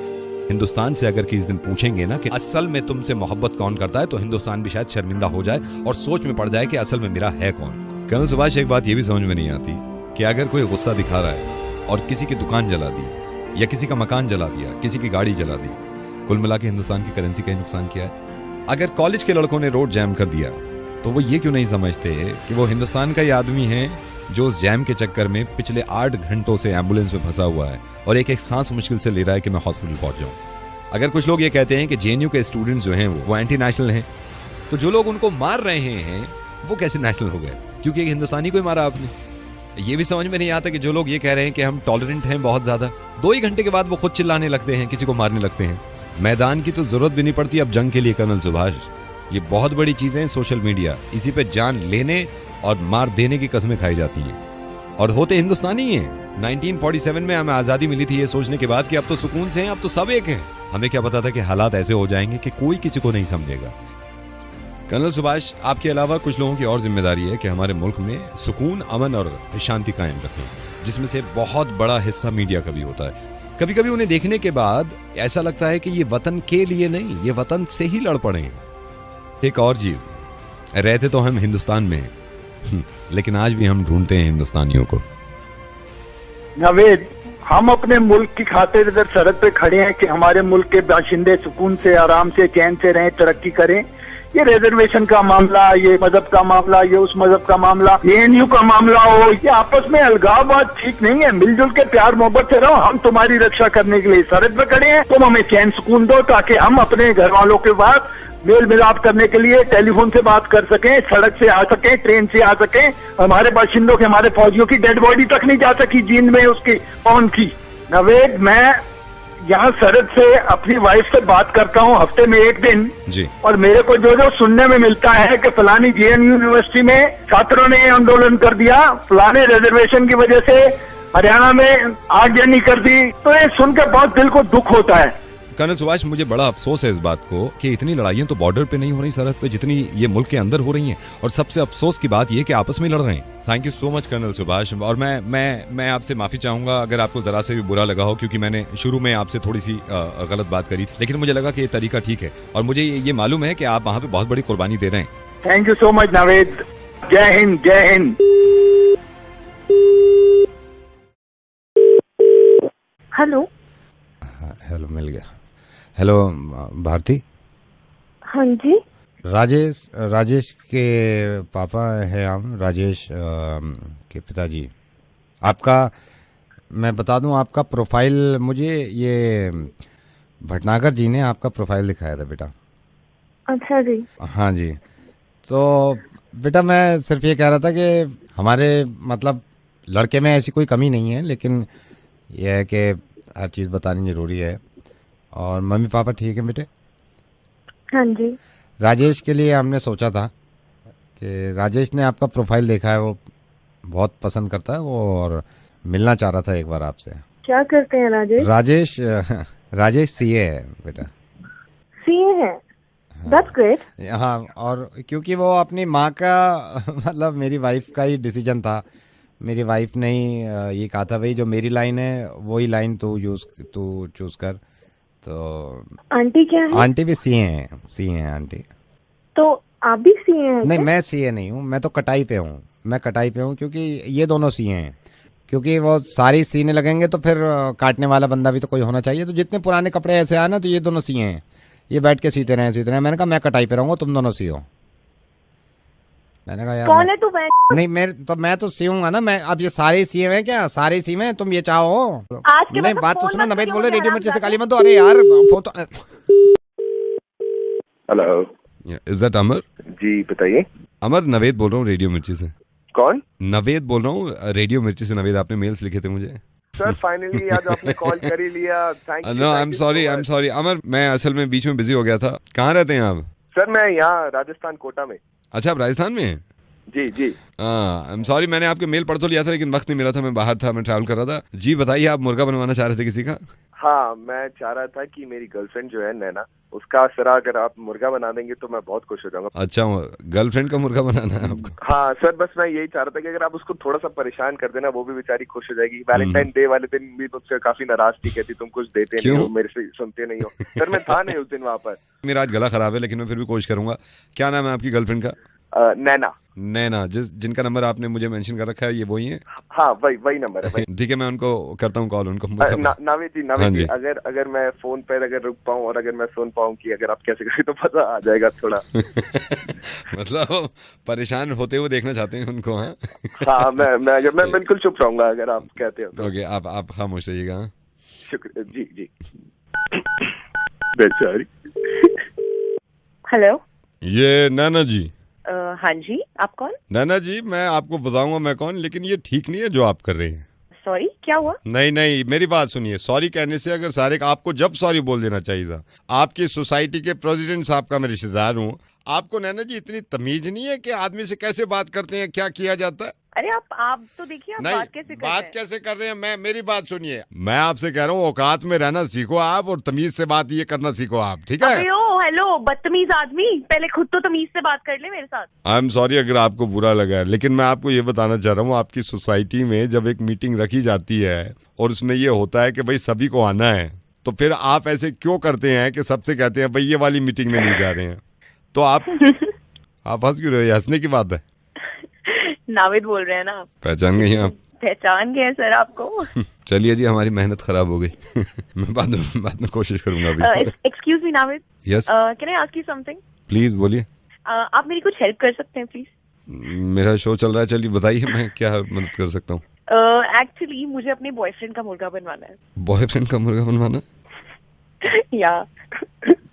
हिंदुस्तान से अगर किसी दिन पूछेंगे ना कि असल में तुमसे मोहब्बत कौन करता है, तो हिंदुस्तान भी शायद शर्मिंदा हो जाए और सोच में पड़ जाए कि असल में मेरा है कौन. कर्नल सुभाष, एक बात ये भी समझ में नहीं आती कि अगर कोई गुस्सा दिखा रहा है और किसी की दुकान जला दी या किसी का मकान जला दिया, किसी की गाड़ी जला दी, कुल मिला के हिंदुस्तान की करेंसी का ही नुकसान किया है. अगर कॉलेज के लड़कों ने रोड जैम कर दिया तो वो ये क्यों नहीं समझते कि वो हिंदुस्तान का ही आदमी है जो उस जैम के चक्कर में पिछले 8 घंटों से एम्बुलेंस में फंसा हुआ है और एक सांस मुश्किल से ले रहा है कि मैं हॉस्पिटल पहुंच जाऊं. अगर कुछ लोग ये कहते हैं कि जेएनयू के स्टूडेंट्स जो हैं वो एंटी नेशनल हैं, तो जो लोग उनको मार रहे हैं वो कैसे नेशनल हो गए? क्योंकि एक हिंदुस्तानी को ही मारा आपने. ये भी समझ में नहीं आता कि जो लोग ये कह रहे हैं कि हम टॉलरेंट हैं बहुत ज्यादा, 2 ही घंटे के बाद वो खुद चिल्लाने लगते हैं, किसी को मारने लगते हैं. मैदान की तो जरूरत भी नहीं पड़ती अब जंग के लिए कर्नल सुभाष. ये बहुत बड़ी चीजें हैं सोशल मीडिया, इसी पे जान लेने और मार देने की कस्में खाई जाती हैं और होते हिंदुस्तानी ही हैं. 1947 में हमें आजादी मिली थी ये सोचने के बाद कि अब तो सुकून से हैं, अब तो सब एक हैं. हमें क्या पता था कि हालात ऐसे हो जाएंगे कि कोई किसी को नहीं समझेगा. कर्नल सुभाष, आपके अलावा कुछ लोगों की और जिम्मेदारी है कि हमारे मुल्क में सुकून, अमन और शांति कायम रखें, जिसमें से बहुत बड़ा हिस्सा मीडिया का भी होता है. कभी कभी उन्हें देखने के बाद ऐसा लगता है कि ये वतन के लिए नहीं, ये वतन से ही लड़ पड़े हैं. एक और चीज, रहते तो हम हिंदुस्तान में हैं, लेकिन आज भी हम ढूंढते हैं हिंदुस्तानियों को. नवेद, हम अपने मुल्क की खातिर इधर सरहद पे खड़े हैं कि हमारे मुल्क के बाशिंदे सुकून से, आराम से, चैन से रहें, तरक्की करें. ये रिजर्वेशन का मामला, ये मजहब का मामला, ये उस मजहब का मामला, ANU का मामला हो, ये आपस में अलगाववाद ठीक नहीं है। मिलजुल के प्यार मोहब्बत से रहो। हम तुम्हारी रक्षा करने के लिए सरहद पे खड़े हैं, तुम हमें चैन सुकून दो ताकि हम अपने घर वालों के बाद मेल मिलाप करने के लिए टेलीफोन से बात कर सकें, सड़क से आ सकें, ट्रेन से आ सकें। हमारे बाशिंदों के, हमारे फौजियों की डेड बॉडी तक नहीं जा सकी जींद में उसकी पवन की। नवेद, मैं यहाँ सरहद से अपनी वाइफ से बात करता हूँ हफ्ते में 1 दिन जी, और मेरे को जो सुनने में मिलता है कि फलानी JNU यूनिवर्सिटी में छात्रों ने आंदोलन कर दिया, फलाने रिजर्वेशन की वजह से हरियाणा में आगजनी कर दी, तो ये सुन के बहुत दिल को दुख होता है। कर्नल सुभाष, मुझे बड़ा अफसोस है इस बात को कि इतनी लड़ाइयां तो बॉर्डर पे नहीं हो रही सरहद पे, जितनी ये मुल्क के अंदर हो रही हैं। और सबसे अफसोस की बात ये कि आपस में लड़ रहे हैं। Thank you so much colonel Subhash. और मैं आपसे माफी चाहूंगा अगर आपको जरा से भी बुरा लगा हो, क्योंकि मैंने शुरू में आपसे थोड़ी सी गलत बात करी, लेकिन मुझे लगा कि ये तरीका ठीक है और मुझे ये मालूम है कि आप वहाँ पे बहुत बड़ी कुर्बानी दे रहे हैं। Thank you so much Naved. जय हिंद, जय हिंद। हेलो हेलो, मिल गया। हेलो भारती। हाँ जी। राजेश के पापा हैं हम, राजेश के पिताजी। आपका मैं बता दूं, आपका प्रोफाइल मुझे ये भटनागर जी ने आपका प्रोफाइल दिखाया था बेटा। अच्छा जी। हाँ जी। तो बेटा मैं सिर्फ ये कह रहा था कि हमारे मतलब लड़के में ऐसी कोई कमी नहीं है, लेकिन यह है कि हर चीज़ बतानी ज़रूरी है। और मम्मी पापा ठीक है बेटे? हाँ जी। राजेश के लिए हमने सोचा था कि राजेश ने आपका प्रोफाइल देखा है, वो बहुत पसंद करता है वो, और मिलना चाह रहा था एक बार आपसे। क्या करते हैं राजेश? राजेश CA है बेटा। CA है? That's great। हाँ, और क्योंकि वो अपनी माँ का मतलब मेरी वाइफ का ही डिसीजन था। मेरी वाइफ ने ही ये कहा था भाई जो मेरी लाइन है वही लाइन तू चूज कर। तो आंटी क्या है? आंटी भी CA हैं आंटी। तो आप भी CA हैं? नहीं, मैं CA नहीं हूँ, मैं तो कटाई पे हूँ, क्योंकि ये दोनों CA हैं। क्योंकि वो सारी सीने लगेंगे तो फिर काटने वाला बंदा भी तो कोई होना चाहिए। तो जितने पुराने कपड़े ऐसे आए ना, तो ये दोनों CA हैं, ये बैठ के सीते रहे। मैंने कहा मैं कटाई पे रहूंगा, तुम दोनों सियो। मैंने कहा यार कौन है तू? नहीं, मैं तो सीऊंगा ना। मैं अब ये सारे CA हैं क्या? सारे CA हैं, तुम ये चाहो? आज के नहीं, बात तो सुनो। नवेद बोले रेडियो मिर्ची से गाली मत दो। अरे यार फोटो। हेलो, इज दैट अमर? जी बताइए। अमर, नवेद बोल रहा हूँ रेडियो मिर्ची से। कौन? नवेद बोल रहा हूँ रेडियो मिर्ची से। नवेद, आपने मेल्स लिखे थे मुझे। सर फाइनली आज आपने कॉल कर ही लिया। Thank you. No, I am sorry Amar, मैं असल में बीच में बिजी हो गया था। कहाँ रहते हैं आप? सर मैं यहाँ राजस्थान कोटा में। अच्छा, आप राजस्थान में हैं? जी जी। आई एम सॉरी, मैंने आपके मेल पढ़ तो लिया था, लेकिन वक्त नहीं मिला था, मैं बाहर था, मैं ट्रैवल कर रहा था। जी बताइए, आप मुर्गा बनवाना चाह रहे थे किसी का? हाँ, मैं चाह रहा था कि मेरी गर्लफ्रेंड जो है नैना, उसका सर अगर आप मुर्गा बना देंगे तो मैं बहुत खुश हो जाऊंगा। अच्छा, गर्लफ्रेंड का मुर्गा बनाना है आपको? हाँ सर, बस मैं यही चाह रहा था कि अगर आप उसको थोड़ा सा परेशान कर देना, वो भी बेचारी खुश हो जाएगी। वैलेंटाइन डे वाले दिन भी मुझसे काफी नाराज थी, कहती तुम कुछ देते नहीं हो, मेरे से सुनते नहीं हो। सर मैं था नहीं उस दिन वहाँ पर। मेरा आज गला खराब है, लेकिन मैं फिर भी कोशिश करूंगा। क्या नाम है आपकी गर्लफ्रेंड का? नैना। जिनका नंबर आपने मुझे मेंशन कर रखा है, ये वही है? हाँ, वही नंबर है। ठीक है, मैं उनको करता हूँ कॉल। उनको नावेद जी, अगर मैं फोन पर अगर रुक पाऊँ और अगर मैं सुन पाऊँ कि अगर आप कैसे करें तो मजा आ जाएगा थोड़ा। मतलब परेशान होते हुए देखना चाहते हैं उनको? हाँ, मैं बिल्कुल चुप रहूंगा अगर आप कहते हो तो। ओके, आप खामोश रहिएगा। शुक्रिया जी। बेचारी। हेलो, ये नैना जी? हाँ जी, आप कौन? नैना जी, मैं आपको बताऊंगा मैं कौन, लेकिन ये ठीक नहीं है जो आप कर रहे हैं। सॉरी, क्या हुआ? नहीं, मेरी बात सुनिए। सॉरी कहने से अगर सारे का आपको जब सॉरी बोल देना चाहिए था। आपकी सोसाइटी के प्रेसिडेंट साहब का मैं रिश्तेदार हूँ। आपको नैना जी इतनी तमीज नहीं है कि आदमी से कैसे बात करते हैं, क्या किया जाता है? अरे आप तो देखिए, आप बात कैसे कर रहे हैं? मेरी बात सुनिए, मैं आपसे कह रहा हूँ औकात में रहना सीखो आप, और तमीज से बात ये करना सीखो आप, ठीक है? हेलो बदतमीज आदमी, पहले खुद तो तमीज से बात कर ले मेरे साथ। आई एम सॉरी अगर आपको बुरा लगा है, लेकिन मैं आपको ये बताना चाह रहा हूँ, आपकी सोसाइटी में जब एक मीटिंग रखी जाती है और उसमें ये होता है कि भाई सभी को आना है, तो फिर आप ऐसे क्यों करते हैं कि सबसे कहते हैं भाई ये वाली मीटिंग में नहीं जा रहे हैं? तो आप हंस क्यों रहे हो? हंसने की बात है। नावेद बोल रहे हैं ना? पहचान गई आप? पहचान गए सर आपको। चलिए जी, हमारी मेहनत खराब हो गई। मैं बाद में कोशिश करूंगा अभी। Excuse me Naved. Yes. Can I ask you something? Please बोलिए। आप मेरी कुछ हेल्प कर सकते हैं प्लीज? मेरा शो चल रहा है, चलिए बताइए मैं क्या मदद कर सकता हूँ। एक्चुअली मुझे अपने बॉयफ्रेंड का मुर्गा बनवाना है। बॉयफ्रेंड का मुर्गा बनवाना? या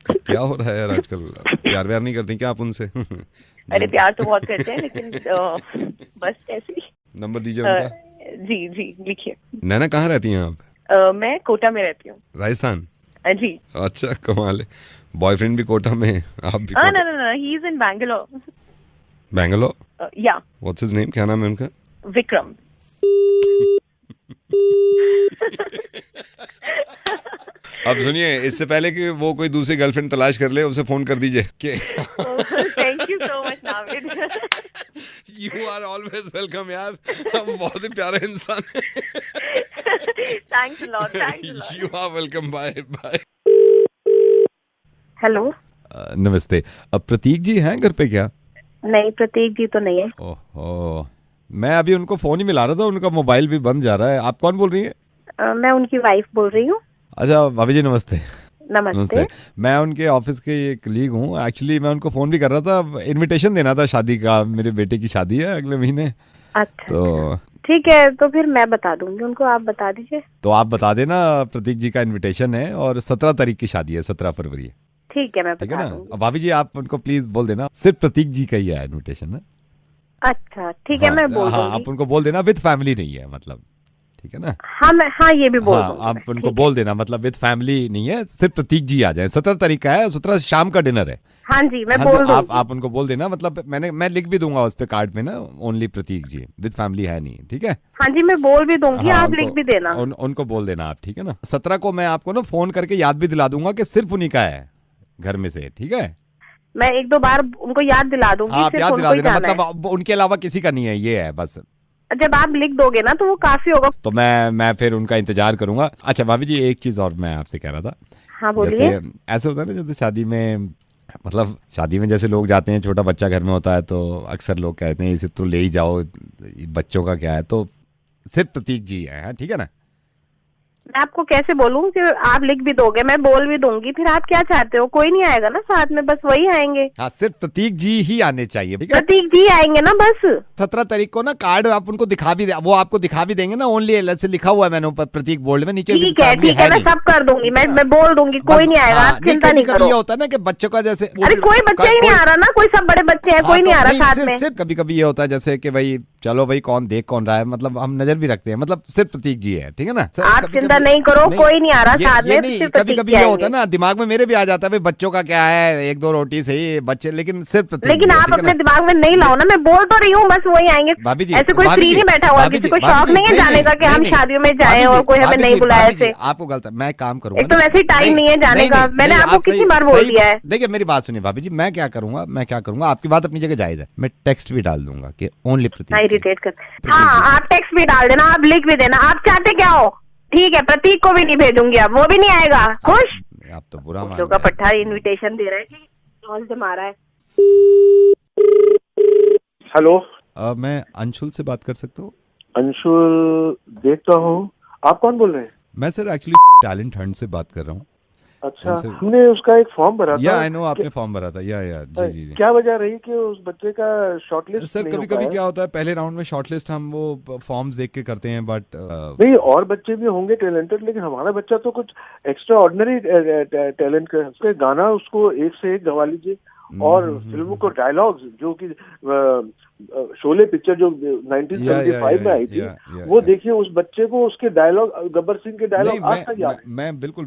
क्या हो रहा है यार आजकल, प्यार व्यार नहीं करती क्या आप उनसे? अरे प्यार तो बहुत करते हैं लेकिन बस ऐसे ही। नंबर दीजिए उनका। जी जी लिखिए। नैना कहाँ रहती हैं आप? मैं कोटा में रहती हूँ। राजस्थान? जी। अच्छा कमाल है, बॉयफ्रेंड भी कोटा में, आप भी? No, he is in Bangalore. Bangalore? Yeah. What's his name? क्या नाम है उनका? विक्रम। अब सुनिए, इससे पहले कि वो कोई दूसरी गर्लफ्रेंड तलाश कर ले, उसे फोन कर दीजिए कि thank you so much Naveed. You are always welcome यार, हम बहुत ही प्यारे इंसान हैं। Thanks a lot, thanks a lot. You are welcome, bye bye. Hello नमस्ते, अब प्रतीक जी हैं घर पे क्या? नहीं, प्रतीक जी तो नहीं है। ओहो, मैं अभी उनको फोन ही मिला रहा था, उनका मोबाइल भी बंद जा रहा है। आप कौन बोल रही हैं? मैं उनकी वाइफ बोल रही हूँ। अच्छा भाभी जी नमस्ते। नमस्ते। मैं उनके ऑफिस के एक कलीग हूँ। एक्चुअली मैं उनको फोन भी कर रहा था, इनविटेशन देना था शादी का, मेरे बेटे की शादी है अगले महीने। अच्छा तो ठीक है, तो फिर मैं बता दूंगी उनको, आप बता दीजिए। तो आप बता देना, प्रतीक जी का इनविटेशन है और 17 तारीख की शादी है, 17 फरवरी। ठीक है, मैं ठीक है बता ना? दूंगी। अब भाभी जी आप उनको प्लीज बोल देना, सिर्फ प्रतीक जी का ही है इनविटेशन ना। अच्छा ठीक है, मैं बोल दूंगी। आप उनको बोल देना विद फैमिली नहीं है, मतलब ठीक है ना? हाँ ये भी बोल दूंगी। आप उनको बोल देना, मतलब विद फैमिली नहीं है, सिर्फ प्रतीक जी आ जाए। 17 तारीख का है, 17 शाम का डिनर है। हाँ जी, मैं बोल दूंगी। आप उनको बोल देना, मतलब मैं लिख भी दूंगा उस पे कार्ड में ना, only Prateek ji, with family है नहीं, ठीक है? हाँ जी, मैं बोल भी दूंगी, आप लिख भी देना। उनको बोल देना आप, ठीक है ना? 17 को मैं आपको ना फोन करके याद भी दिला दूंगा कि सिर्फ उन्हीं का है घर में से, ठीक है? मैं 1-2 बार उनको याद दिला दूंगी। आप याद दिला देना, मतलब उनके अलावा किसी का नहीं है, ये है बस। जब आप लिख दोगे ना तो वो काफी होगा। तो मैं फिर उनका इंतजार करूंगा। अच्छा भाभी जी, एक चीज और मैं आपसे कह रहा था। हाँ बोलिए। जैसे ऐसे होता है ना, जैसे शादी में, मतलब शादी में जैसे लोग जाते हैं, छोटा बच्चा घर में होता है, तो अक्सर लोग कहते हैं इसे तो ले ही जाओ, बच्चों का क्या है, तो सिर्फ प्रतीक जी है, ठीक है ना? मैं आपको कैसे बोलूं कि आप लिख भी दोगे, मैं बोल भी दूंगी, फिर आप क्या चाहते हो? कोई नहीं आएगा ना साथ में, बस वही आएंगे। हाँ, सिर्फ प्रतीक जी ही आने चाहिए, ठीक है? प्रतीक जी आएंगे ना बस। 17 तारीख को ना कार्ड आप उनको दिखा भी वो आपको दिखा भी देंगे ना, ओनली एल से लिखा हुआ है मैंने ऊपर प्रतीक बोल्ड में, नीचे ठीक है, मैं सब कर दूंगी, मैं बोल दूंगी, कोई नहीं आएगा, आप चिंता नहीं करो। ये होता है ना कि बच्चों का जैसे, अरे कोई बच्चा ही नहीं आ रहा ना, कोई सब बड़े बच्चे हैं, कोई नहीं आ रहा साथ में। सिर्फ कभी कभी ये होता है जैसे कि भाई चलो भाई कौन देख कौन रहा है, मतलब हम नजर भी रखते हैं, मतलब सिर्फ प्रतीक जी है, ठीक है ना? आप चिंता नहीं करो, कोई नहीं आ रहा साथ में। कभी कभी ये होता है ना, दिमाग में मेरे भी आ जाता है भाई बच्चों का क्या है, 1-2 रोटी सही बच्चे, लेकिन सिर्फ प्रतीक। लेकिन आप अपने दिमाग में नहीं लाओ ना, मैं बोल तो रही हूँ, बस वही आएंगे। भाभी जी, ऐसे कोई फ्री नहीं बैठा हुआ, किसी को शौक नहीं है जाने का कि हम शादियों में जाए और कोई हमें नहीं बुलाया ऐसे। आपको गलत, मैं काम करूंगा, एक तो वैसे ही टाइम नहीं है जाने का, मैंने आपको कितनी बार बोल दिया है। देखिए मेरी बात सुनिए भाभी जी, मैं क्या करूंगा, आपकी बात अपनी जगह जायज है, मैं टेक्स्ट भी डाल दूंगा कि ओनली प्रतीक। इरिटेट कर, हाँ आप टेक्स्ट भी डाल देना, आप लिख भी देना, आप चाहते क्या हो? ठीक है, प्रतीक को भी नहीं भेजूंगी, अब वो भी नहीं आएगा। खुश? आप तो बुरा मान का पट्टा इनविटेशन दे रहा है, कॉल से मारा है। हेलो, मैं अंशुल से बात कर सकता हूँ? अंशुल देखता हूँ, आप कौन बोल रहे हैं? मैं सर एक्चुअली टैलेंट हंट से बात कर रहा हूँ। अच्छा, हमने उसका एक फॉर्म भरा था। आई नो, आपने फॉर्म भरा था। जी। क्या वजह रही कि उस बच्चे का शॉर्टलिस्ट? सर कभी क्या होता है, पहले राउंड में शॉर्टलिस्ट हम वो फॉर्म्स देख के करते हैं, बट नहीं, और बच्चे भी होंगे टैलेंटेड, लेकिन हमारा बच्चा तो कुछ एक्स्ट्रा ऑर्डिनरी टैलेंट का। उसके गाना उसको एक से एक गवा लीजिए, और फिल्मों को डायलॉग्स, जो कि शोले पिक्चर जो 1975 में आई थी, वो देखिए उस बच्चे को, उसके डायलॉग, गब्बर सिंह के डायलॉग आज तक याद। मैं बिल्कुल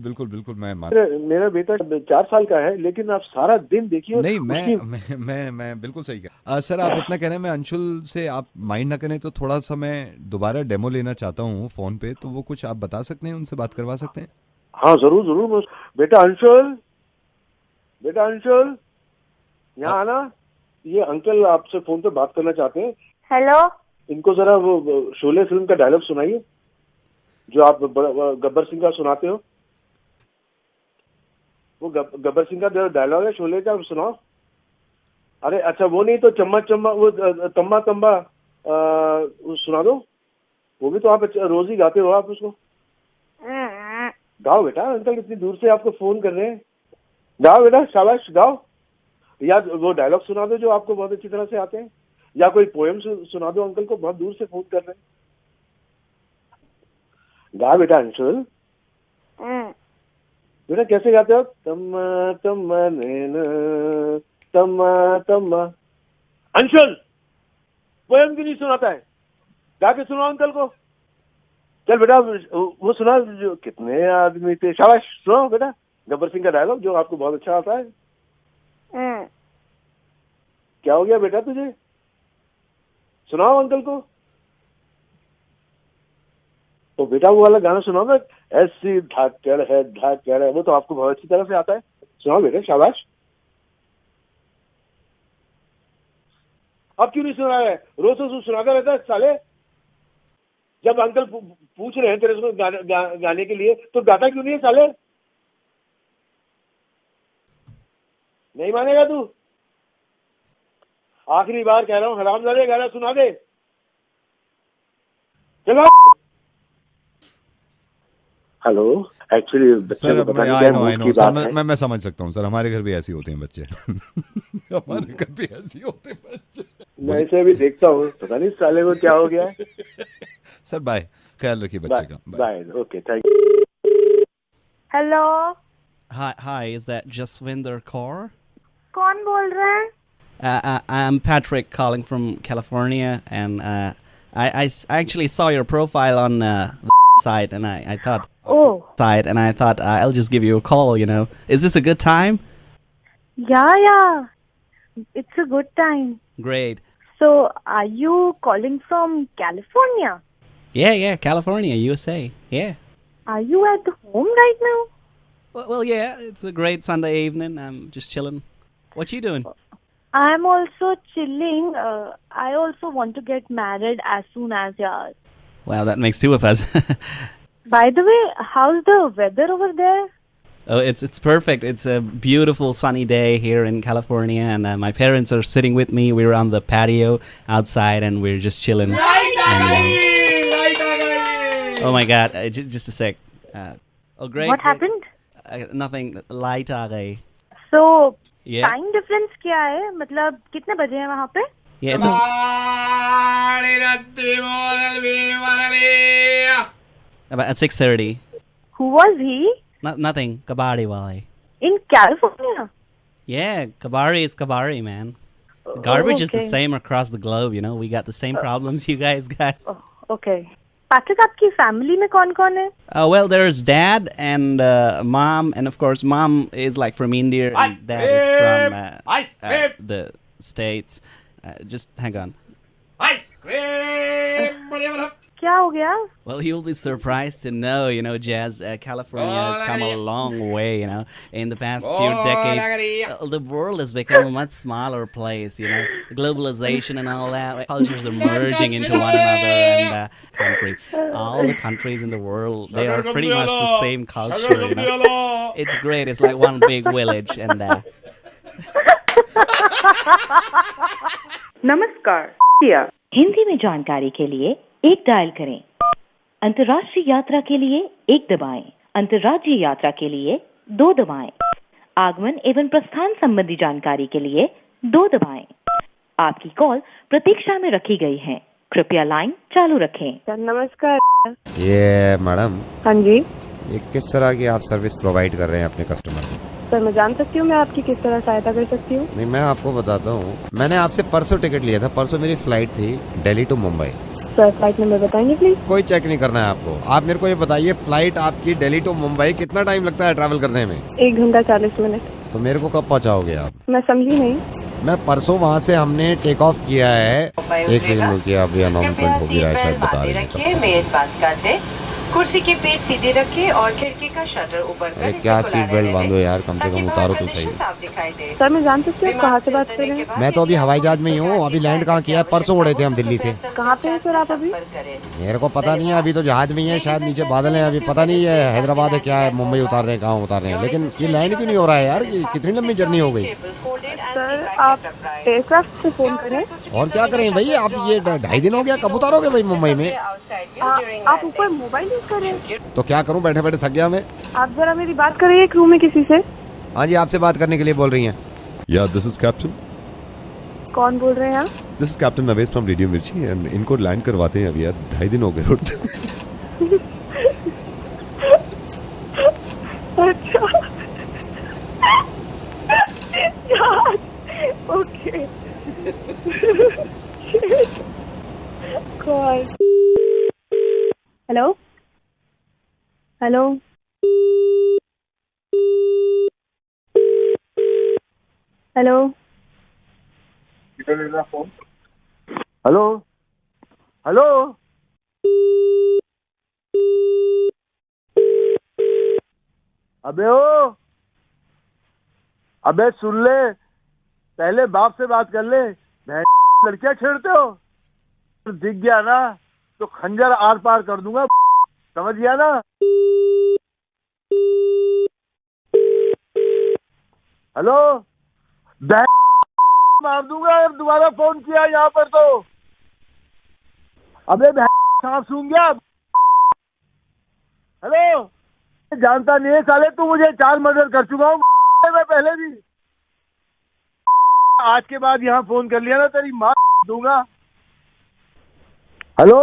मैं मेरा बेटा 4 साल का है, लेकिन आप सारा दिन देखिए। नहीं, मैं बिल्कुल सही कह। सर आप इतना कह रहे हैं, मैं अंशुल से, आप माइंड ना करें तो थोड़ा सा मैं दोबारा डेमो लेना चाहता हूँ फोन पे, तो वो कुछ आप बता सकते हैं, उनसे बात करवा सकते हैं? हाँ जरूर। बेटा अंशुल यहाँ आना, ये अंकल आपसे फोन पे बात करना चाहते हैं। हेलो, इनको जरा वो शोले फिल्म का डायलॉग सुनाइए, जो आप गब्बर सिंह का सुनाते हो। वो गब्बर सिंह का डायलॉग है शोले का, सुनाओ। अरे अच्छा, वो नहीं तो चम्मच वो तम्बा सुना दो, वो भी तो आप रोज ही गाते हो आप उसको। गाओ बेटा, अंकल इतनी दूर से आपको फोन कर रहे हैं, गाओ बेटा, शाबाश गाओ। या वो डायलॉग सुना दो जो आपको बहुत अच्छी तरह से आते हैं, या कोई पोएम सुना दो अंकल को, बहुत दूर से फोन कर रहे हैं। गा बेटा अंशुल। बेटा कैसे गाते हो? तम्मा तम्मा नैना तम्मा तम्मा। अंशुल पोएम क्यों नहीं सुनाता है? गा के सुनाओ अंकल को। चल बेटा वो सुना जो कितने आदमी थे। शाबाश, सुनाओ बेटा गब्बर सिंह का डायलॉग जो आपको बहुत अच्छा आता है। क्या हो गया बेटा तुझे? सुनाओ अंकल को। तो बेटा वो वाला गाना सुनाओ ना, ऐसी धाकड़ है, वो तो आपको बहुत अच्छी तरह से आता है। सुनाओ बेटा, शाबाश। अब क्यों नहीं सुना है? रोज रोज सुनाता रहता है साले। जब अंकल पूछ रहे हैं तेरे से गाने के लिए तो गाता क्यों नहीं है साले? नहीं मानेगा तू? आखिरी बार कह रहा हूँ, हरामजादे गाना सुना दे। चलो। हेलो, एक्चुअली सर मैं समझ सकता हूँ सर, हमारे घर भी ऐसे होते हैं बच्चे। हमारे घर भी ऐसे होते हैं बच्चे। मैं इसे अभी देखता हूँ, पता नहीं साले को क्या हो गया है। सर बाय, ख्याल रखिए बच्चे का। Bye, okay, thank you. Hello. Hi, is that Jaswinder Kaur? कौन बोल रहा है? I'm Patrick calling from California, and I actually saw your profile on site, and I thought I'll just give you a call. You know, is this a good time? Yeah, it's a good time. Great. So, are you calling from California? Yeah, California, USA. Yeah. Are you at home right now? Well, yeah, it's a great Sunday evening. I'm just chilling. What you doing? I'm also chilling. I also want to get married as soon as yours. Wow, that makes two of us. By the way, how's the weather over there? Oh, it's perfect. It's a beautiful sunny day here in California, and my parents are sitting with me. We're on the patio outside, and we're just chilling. Oh my God! Just a sec. Oh, great. What happened? Nothing. Light आ गई. So, Yeah. Time difference क्या है? मतलब कितने बजे हैं वहाँ पे? Yeah, it's about at 6:30. Who was he? Nothing. Kabari wale. In California? Yeah, Kabari is Kabari, man. Garbage is the okay. same across the globe, you know. We got the same problems you guys got. Okay. Patrick, आपकी family में कौन-कौन है? Well, there's dad and mom, and of course, mom is like from India, and dad is from the States. Just hang on. Ice cream. क्या हो गया? Well, you'll be surprised to know, you know, Jazz, California has come a long way, you know. In the past few decades, the world has become a much smaller place, you know. Globalization and all that, cultures are merging into one another, and all the countries in the world, they are pretty much the same culture, you know. It's great. It's like one big village, and नमस्कार, हिंदी में जानकारी के लिए एक dial करें। अंतर्राष्ट्रीय यात्रा के लिए एक दबाएं। अंतर्राज्यीय यात्रा के लिए 2 दबाएं। आगमन एवं प्रस्थान संबंधी जानकारी के लिए 2 दबाएं। आपकी कॉल प्रतीक्षा में रखी गई है, कृपया लाइन चालू रखें। नमस्कार। ये मैडम। हाँ जी। ये किस तरह की आप सर्विस प्रोवाइड कर रहे हैं अपने कस्टमर को? सर, मैं जान सकती हूँ मैं आपकी किस तरह सहायता कर सकती हूँ? नहीं, मैं आपको बताता हूँ। मैंने आपसे परसों टिकट लिया था। परसों मेरी फ्लाइट थी Delhi to Mumbai. Sir, flight number बताएंगे प्लीज? कोई चेक नहीं करना है आपको। आप मेरे को ये बताइए, फ्लाइट आपकी दिल्ली टू मुंबई कितना टाइम लगता है ट्रैवल करने में? 1 घंटा 40 मिनट। तो मेरे को कब पहुँचाओगे आप? मैं समझी नहीं। मैं परसों वहाँ से हमने टेक ऑफ किया है। एक सेकंड रुकिए, अभी अनाउंसमेंट हो गया है, शायद बता रहे हैं। मेजबान काटे, कुर्सी की पीठ सीधी रखिए और खिड़की का शटर ऊपर अरे क्या सीट बेल्ट बांधो यार, कम से कम उतारो तो सही। सर, मैं जान सकती हूँ कहाँ से बात कर रहे हैं? मैं तो अभी हवाई जहाज में ही हूँ। अभी लैंड कहाँ किया है? परसों उड़े थे हम दिल्ली से। कहाँ पे हैं सर आप अभी? मेरे को पता नहीं है, अभी तो जहाज में ही है, शायद नीचे बादल हैं। अभी पता नहीं है हैदराबाद है क्या है, मुंबई उतार रहे हैं, कहाँ उतार रहे हैं। लेकिन ये लैंड क्यों नहीं हो रहा है यार? कितनी लंबी जर्नी हो गई। सर, आप एयरक्राफ्ट से फोन करें। और क्या करें भाई, आप ये 2.5 दिन हो गया, कब उतारोगे भाई मुंबई में? आप ऊपर मोबाइल यूज कर रहे हैं? तो क्या करूं, बैठे बैठे थक गया मैं। आप जरा मेरी बात करिए एक रूम में किसी से। हाँ जी, आपसे बात करने के लिए बोल रही हैं। या दिस इज कैप्टन। कौन बोल रहे हैं आप? This is captain Naved from radio मिर्ची एंड इनको लैंड करवाते हैं अभी यार, 2.5 दिन हो गए उठते। अच्छा यार, okay. God. Hello hello hello phone. Hello hello अबे ओ, अबे सुन ले, पहले बाप से बात कर ले। लड़कियां छेड़ते हो, दिख गया ना तो खंजर आर पार कर दूंगा, समझ गया ना? हेलो, मार दूंगा अगर दोबारा फोन किया यहाँ पर तो। अबे सांप सूंघ गया। हेलो, जानता नहीं है साले, तू मुझे 4 मर्डर कर चुका हूँ मैं पहले भी। आज के बाद यहाँ फोन कर लिया ना तेरी माँ दूंगा। हेलो,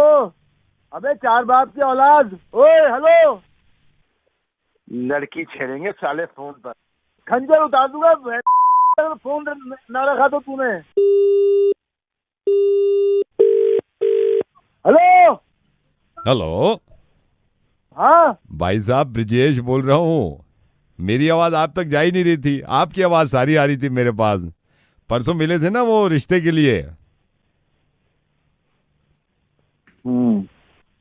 अबे 4 बाप की औलाद, ओए हेलो। लड़की छेड़ेंगे साले फोन पर, खंजर उतार दूंगा फोन ना रखा तो तूने। हेलो हेलो, हाँ भाई साहब ब्रिजेश बोल रहा हूँ। मेरी आवाज आप तक जा ही नहीं रही थी, आपकी आवाज सारी आ रही थी मेरे पास। परसों मिले थे ना वो रिश्ते के लिए।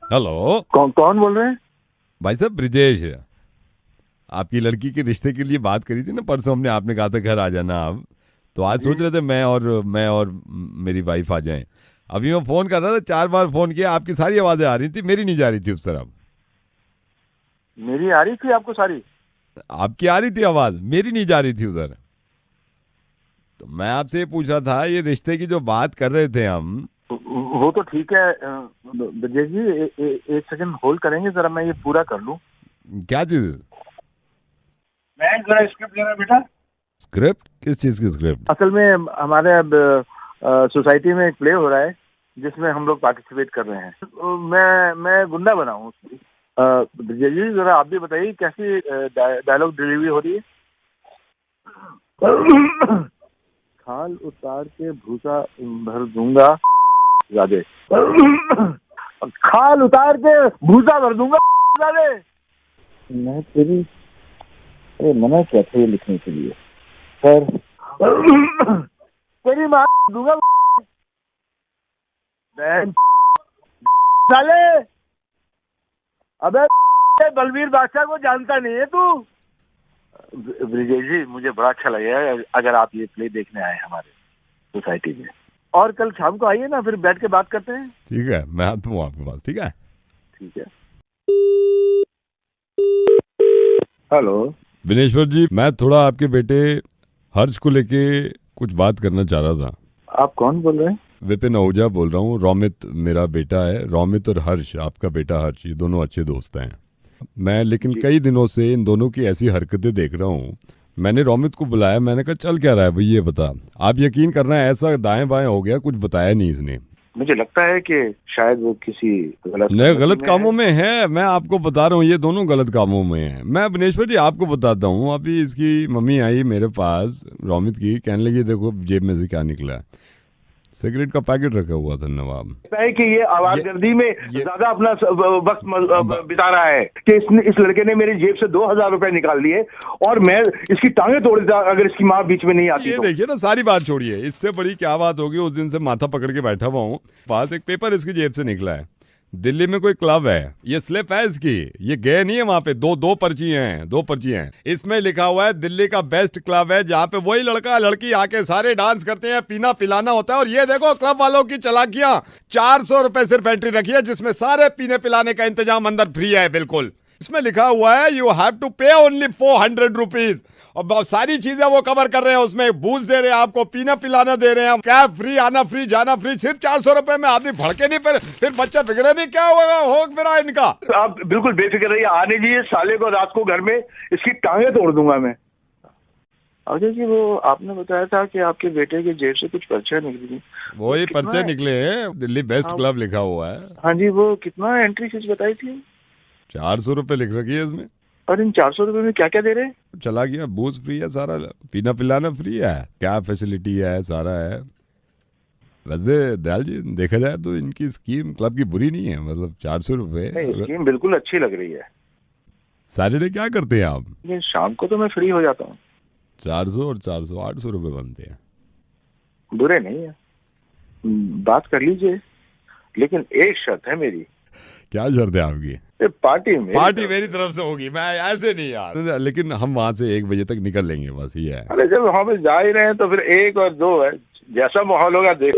हेलो, कौन बोल रहे हैं? भाई साहब ब्रिजेश, आपकी लड़की के रिश्ते के लिए बात करी थी ना परसों हमने, आपने कहा था घर आ जाना आप। तो आज सोच रहे थे मैं और मेरी वाइफ आ जाएं। अभी मैं फोन कर रहा था, 4 बार फोन किया, आपकी सारी आवाजें आ रही थी, मेरी नहीं जा रही थी उस तरफ। मेरी आ रही थी आपको सारी? आपकी आ रही थी आवाज, मेरी नहीं जा रही थी उधर। तो मैं आपसे ये पूछ रहा था, ये रिश्ते की जो बात कर रहे थे हम, वो तो ठीक है ब्रजेश जी, एक सेकंड होल्ड करेंगे जरा, मैं ये पूरा कर लूं। क्या चीज? मैं जरा स्क्रिप्ट लेना बेटा। स्क्रिप्ट? किस चीज की स्क्रिप्ट? असल में हमारे अब सोसाइटी में एक प्ले हो रहा है जिसमें हम लोग पार्टिसिपेट कर रहे हैं। मैं गुंडा बना हूँ उसकी। ब्रजेश जी जरा आप भी बताइए कैसी डायलॉग डिलीवरी हो रही है? खाल उतार के भूसा भर दूंगा ज्यादा। खाल उतार के भूसा भर दूंगा ज्यादा। मैं तेरी मना किया था ये लिखने के लिए, पर तेरी माँ दूंगा साले। अबे बलवीर बादशाह को जानता नहीं है तू? ब्रिजेश जी मुझे बड़ा अच्छा लगेगा अगर आप ये प्ले देखने आए हमारे सोसाइटी में, और कल शाम को आइए ना, फिर बैठ के बात करते हैं। ठीक है, मैं आता हूँ आपके पास। ठीक है, ठीक है। हेलो विनेश्वर जी, मैं थोड़ा आपके बेटे हर्ष को लेके कुछ बात करना चाह रहा था। आप कौन बोल रहे हैं? विपिन आहूजा बोल रहा हूँ। रोमित मेरा बेटा है, रोमित और हर्ष आपका बेटा हर्ष, ये दोनों अच्छे दोस्त हैं। मैं लेकिन कई दिनों से इन दोनों की ऐसी हरकतें देख रहा हूँ। मैंने रोमित को बुलाया, मैंने कहा चल क्या रहा है भाई ये बता। आप यकीन करना है ऐसा दाएं बाएं हो गया, कुछ बताया नहीं इसने। मुझे लगता है कि शायद वो किसी गलत कामों में है। मैं आपको बता रहा हूँ ये दोनों गलत कामों में हैं। मैं विनेश्वर जी आपको बताता हूँ, अभी इसकी मम्मी आई मेरे पास रोमित की, कहने लगी देखो जेब में से क्या निकला है, सिगरेट का पैकेट रखा हुआ था नवाब। है कि ये आवाजगर्दी में ज्यादा अपना वक्त बिता रहा है कि इस लड़के ने मेरी जेब से 2000 रुपए निकाल लिए और मैं इसकी टांगे तोड़ देता अगर इसकी माँ बीच में नहीं आती। ये देखिए ना, सारी बात छोड़िए, इससे बड़ी क्या बात होगी। उस दिन से माथा पकड़ के बैठा हुआ हूँ, पास एक पेपर इसकी जेब से निकला है। दिल्ली में कोई क्लब है, ये स्लिप है इसकी, ये गए नहीं है वहां पे। दो पर्ची हैं। इसमें लिखा हुआ है दिल्ली का बेस्ट क्लब है जहाँ पे वही लड़का लड़की आके सारे डांस करते हैं, पीना पिलाना होता है। और ये देखो क्लब वालों की चालाकियां, 400 रुपए सिर्फ एंट्री रखी है जिसमें सारे पीने पिलाने का इंतजाम अंदर फ्री है बिल्कुल। इसमें लिखा हुआ है यू हैव टू पे ओनली 400 रुपीज, और बहुत सारी चीजें वो कवर कर रहे हैं। उसमें बूझ दे रहे हैं आपको, पीना पिलाना दे रहे हैं, कैब फ्री, आना फ्री, जाना फ्री, सिर्फ 400 रुपए में। आदमी भड़के नहीं, फिर बच्चा बिगड़े नहीं, क्या हो फिर इनका। आप बिल्कुल बेफिक्र रहिए, आने दीजिए साले को रात को घर में, इसकी टांगे तोड़ दूंगा मैं। अजय जी, वो आपने बताया था कि आपके बेटे के जेब से कुछ पर्चे निकली थी। वो ही पर्चे निकले हैं, दिल्ली बेस्ट क्लब लिखा हुआ है। हाँ जी, वो कितना एंट्री फीस बताई थी? 400 रुपए लिख रखी है इसमें। और इन 400 रुपए में क्या क्या दे रहे हैं? चला गया, बूस्ट फ्री है, सारा पीना पिलाना फ्री है, क्या फैसिलिटी है, सारा है। वैसे दयाल जी देखा जाए तो इनकी स्कीम क्लब की बुरी नहीं है, मतलब 400 रुपए स्कीम बिल्कुल अच्छी लग रही है। सैटरडे क्या करते हैं आप? शाम को तो मैं फ्री हो जाता हूँ। 400 और 400 800 रुपए बनते हैं। बुरे नहीं है, बात कर लीजिए, लेकिन एक शर्त है मेरी। क्या शर्त है आपकी? पार्टी मेरी तरफ से होगी, मैं ऐसे नहीं यार, लेकिन हम वहाँ से 1 बजे तक निकल लेंगे, बस ये है। अरे जब हम जा ही रहे हैं तो फिर 1 और 2 है, जैसा माहौल होगा देख।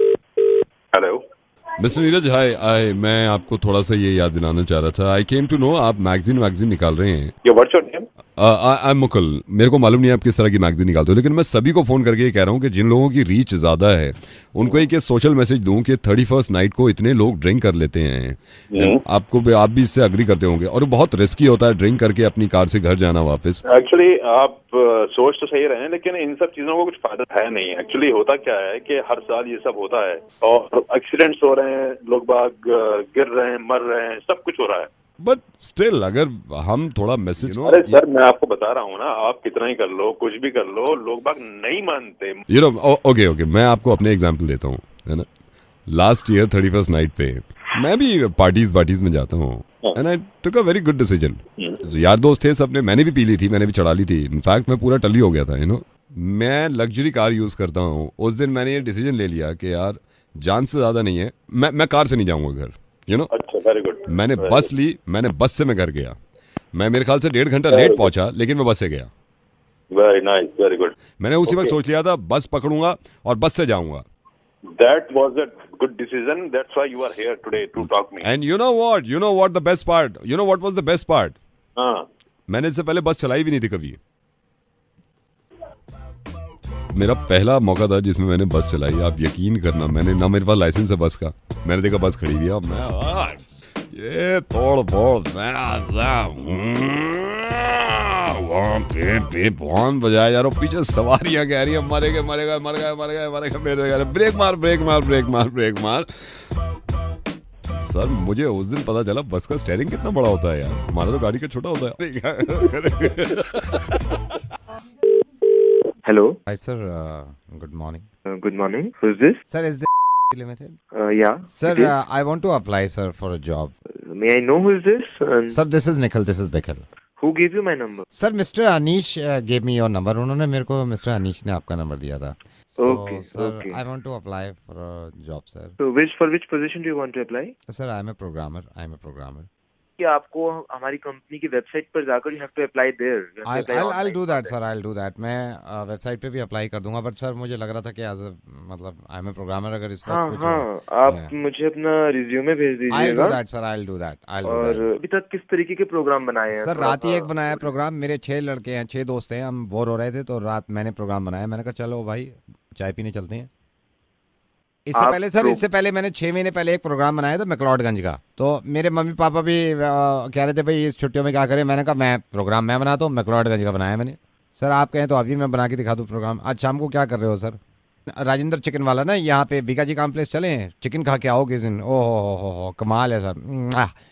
हेलो मिस्टर नीरज, हाय, मैं आपको थोड़ा सा ये याद दिलाना चाह रहा था। आई केम टू नो आप मैगजीन निकाल रहे हैं। What's your name? I am Mukul. मेरे को मालूम नहीं आप किस तरह की मैगजीन निकालते हो, लेकिन मैं सभी को फोन करके ये कह रहा हूँ कि जिन लोगों की रीच ज्यादा है उनको एक सोशल मैसेज दूं कि 31st नाइट को इतने लोग ड्रिंक कर लेते हैं। आप भी इससे अग्री करते होंगे, और बहुत रिस्की होता है ड्रिंक करके अपनी कार से घर जाना वापस। एक्चुअली आप सोच तो सही रहे हैं, लेकिन इन सब चीजों को कुछ फायदा है नहीं। एक्चुअली होता क्या है कि हर साल ये सब होता है और एक्सीडेंट्स हो रहे हैं, लोग बाग गिर रहे हैं, मर रहे हैं, सब कुछ हो रहा है। बट स्टिल अगर हम थोड़ा मैसेज, अरे सर मैं आपको बता रहा हूँ ना, आप कितना ही कर लो, कुछ भी कर लो, लोग बाग नहीं मानते। ओके, मैं आपको अपने एग्जांपल देता हूँ, है ना। लास्ट ईयर 31st नाइट पे मैं भी पार्टीज में जाता हूँ, and I took a very good decision. यार दोस्त थे सबने, मैंने भी पी ली थी, मैंने भी चढ़ा ली थी, इनफैक्ट मैं पूरा टल्ली हो गया था, मैं लग्जरी कार यूज करता हूँ। उस दिन मैंने ये डिसीजन ले लिया कि यार जान से ज्यादा नहीं है, मैं कार से नहीं जाऊंगा घर, अच्छा, वेरी गुड। मैंने बस ली, बस से मैं घर गया। मैं मेरे ख्याल से 1.5 घंटा लेट पहुंचा, लेकिन मैं बस से गया। Very nice, very good. मैंने उसी वक्त सोच लिया था बस पकड़ूंगा और बस से जाऊंगा। That was a good decision. That's why you are here today to talk me. And you know what the best part? You know what was the best part? हाँ। मैंने इससे पहले बस चलाई भी नहीं थी कभी। मेरा पहला मौका था जिसमें मैंने बस चलाई। आप यकीन करना, मैंने ना मेरे पास लाइसेंस है बस का, मैंने देखा बस खड़ी हुई है, मैं ये तोड़ फोड़ फोन बजाया यार, पीछे सवारियां कह रही है मर गए, ब्रेक मार। सर मुझे उस दिन पता चला बस का स्टीयरिंग कितना बड़ा होता है यार, हमारा तो गाड़ी का छोटा होता है। Hello. Hi sir, good morning. Good morning. Who's this? Sir, is this Limited? Yeah. Sir, I want to apply sir for a job. May I know who is this? Sir, this is Nikhil. Who gave you my number? Sir, Mr. Anish gave me your number. उन्होंने मेरे को Mr. Anish ने आपका number दिया था. So, Okay. sir, Okay. I want to apply for a job, sir. So for which position do you want to apply? Sir, I am a programmer. कि आपको हमारी कंपनी की वेबसाइट पर जाकर you have to apply there. You have to apply I'll online. do that, sir. I'll do that. मैं website पे भी apply कर दूंगा, बट सर मुझे लग रहा था कि मतलब आई एम ए प्रोग्रामर, अगर इस वक्त कुछ आप मुझे अपना रिज्यूमे भेज I'll दीजिएगा। do that, sir. I'll do that. और अभी तक किस तरीके के प्रोग्राम बनाए हैं? सर रात ही एक बनाया प्रोग्राम। मेरे 6 लड़के हैं, 6 दोस्त हैं, हम बोर हो रहे थे तो रात मैंने प्रोग्राम बनाया। मैंने कहा चलो भाई चाय पीने चलते हैं। इससे पहले मैंने 6 महीने पहले एक प्रोग्राम बनाया था मैक्लोडगंज का। तो मेरे मम्मी पापा भी कह रहे थे भाई इस छुट्टियों में क्या करें। मैंने कहा मैं प्रोग्राम मैं बनाता हूँ, मैक्लोडगंज का बनाया मैंने। सर आप कहें तो अभी मैं बना के दिखा दूँ प्रोग्राम। आज शाम को क्या कर रहे हो सर? राजेंद्र चिकन वाला ना, यहाँ पे बीकाजी कॉम्प्लेक्स चले हैं, चिकन खा के आओ किस दिन। ओहो कमाल है सर।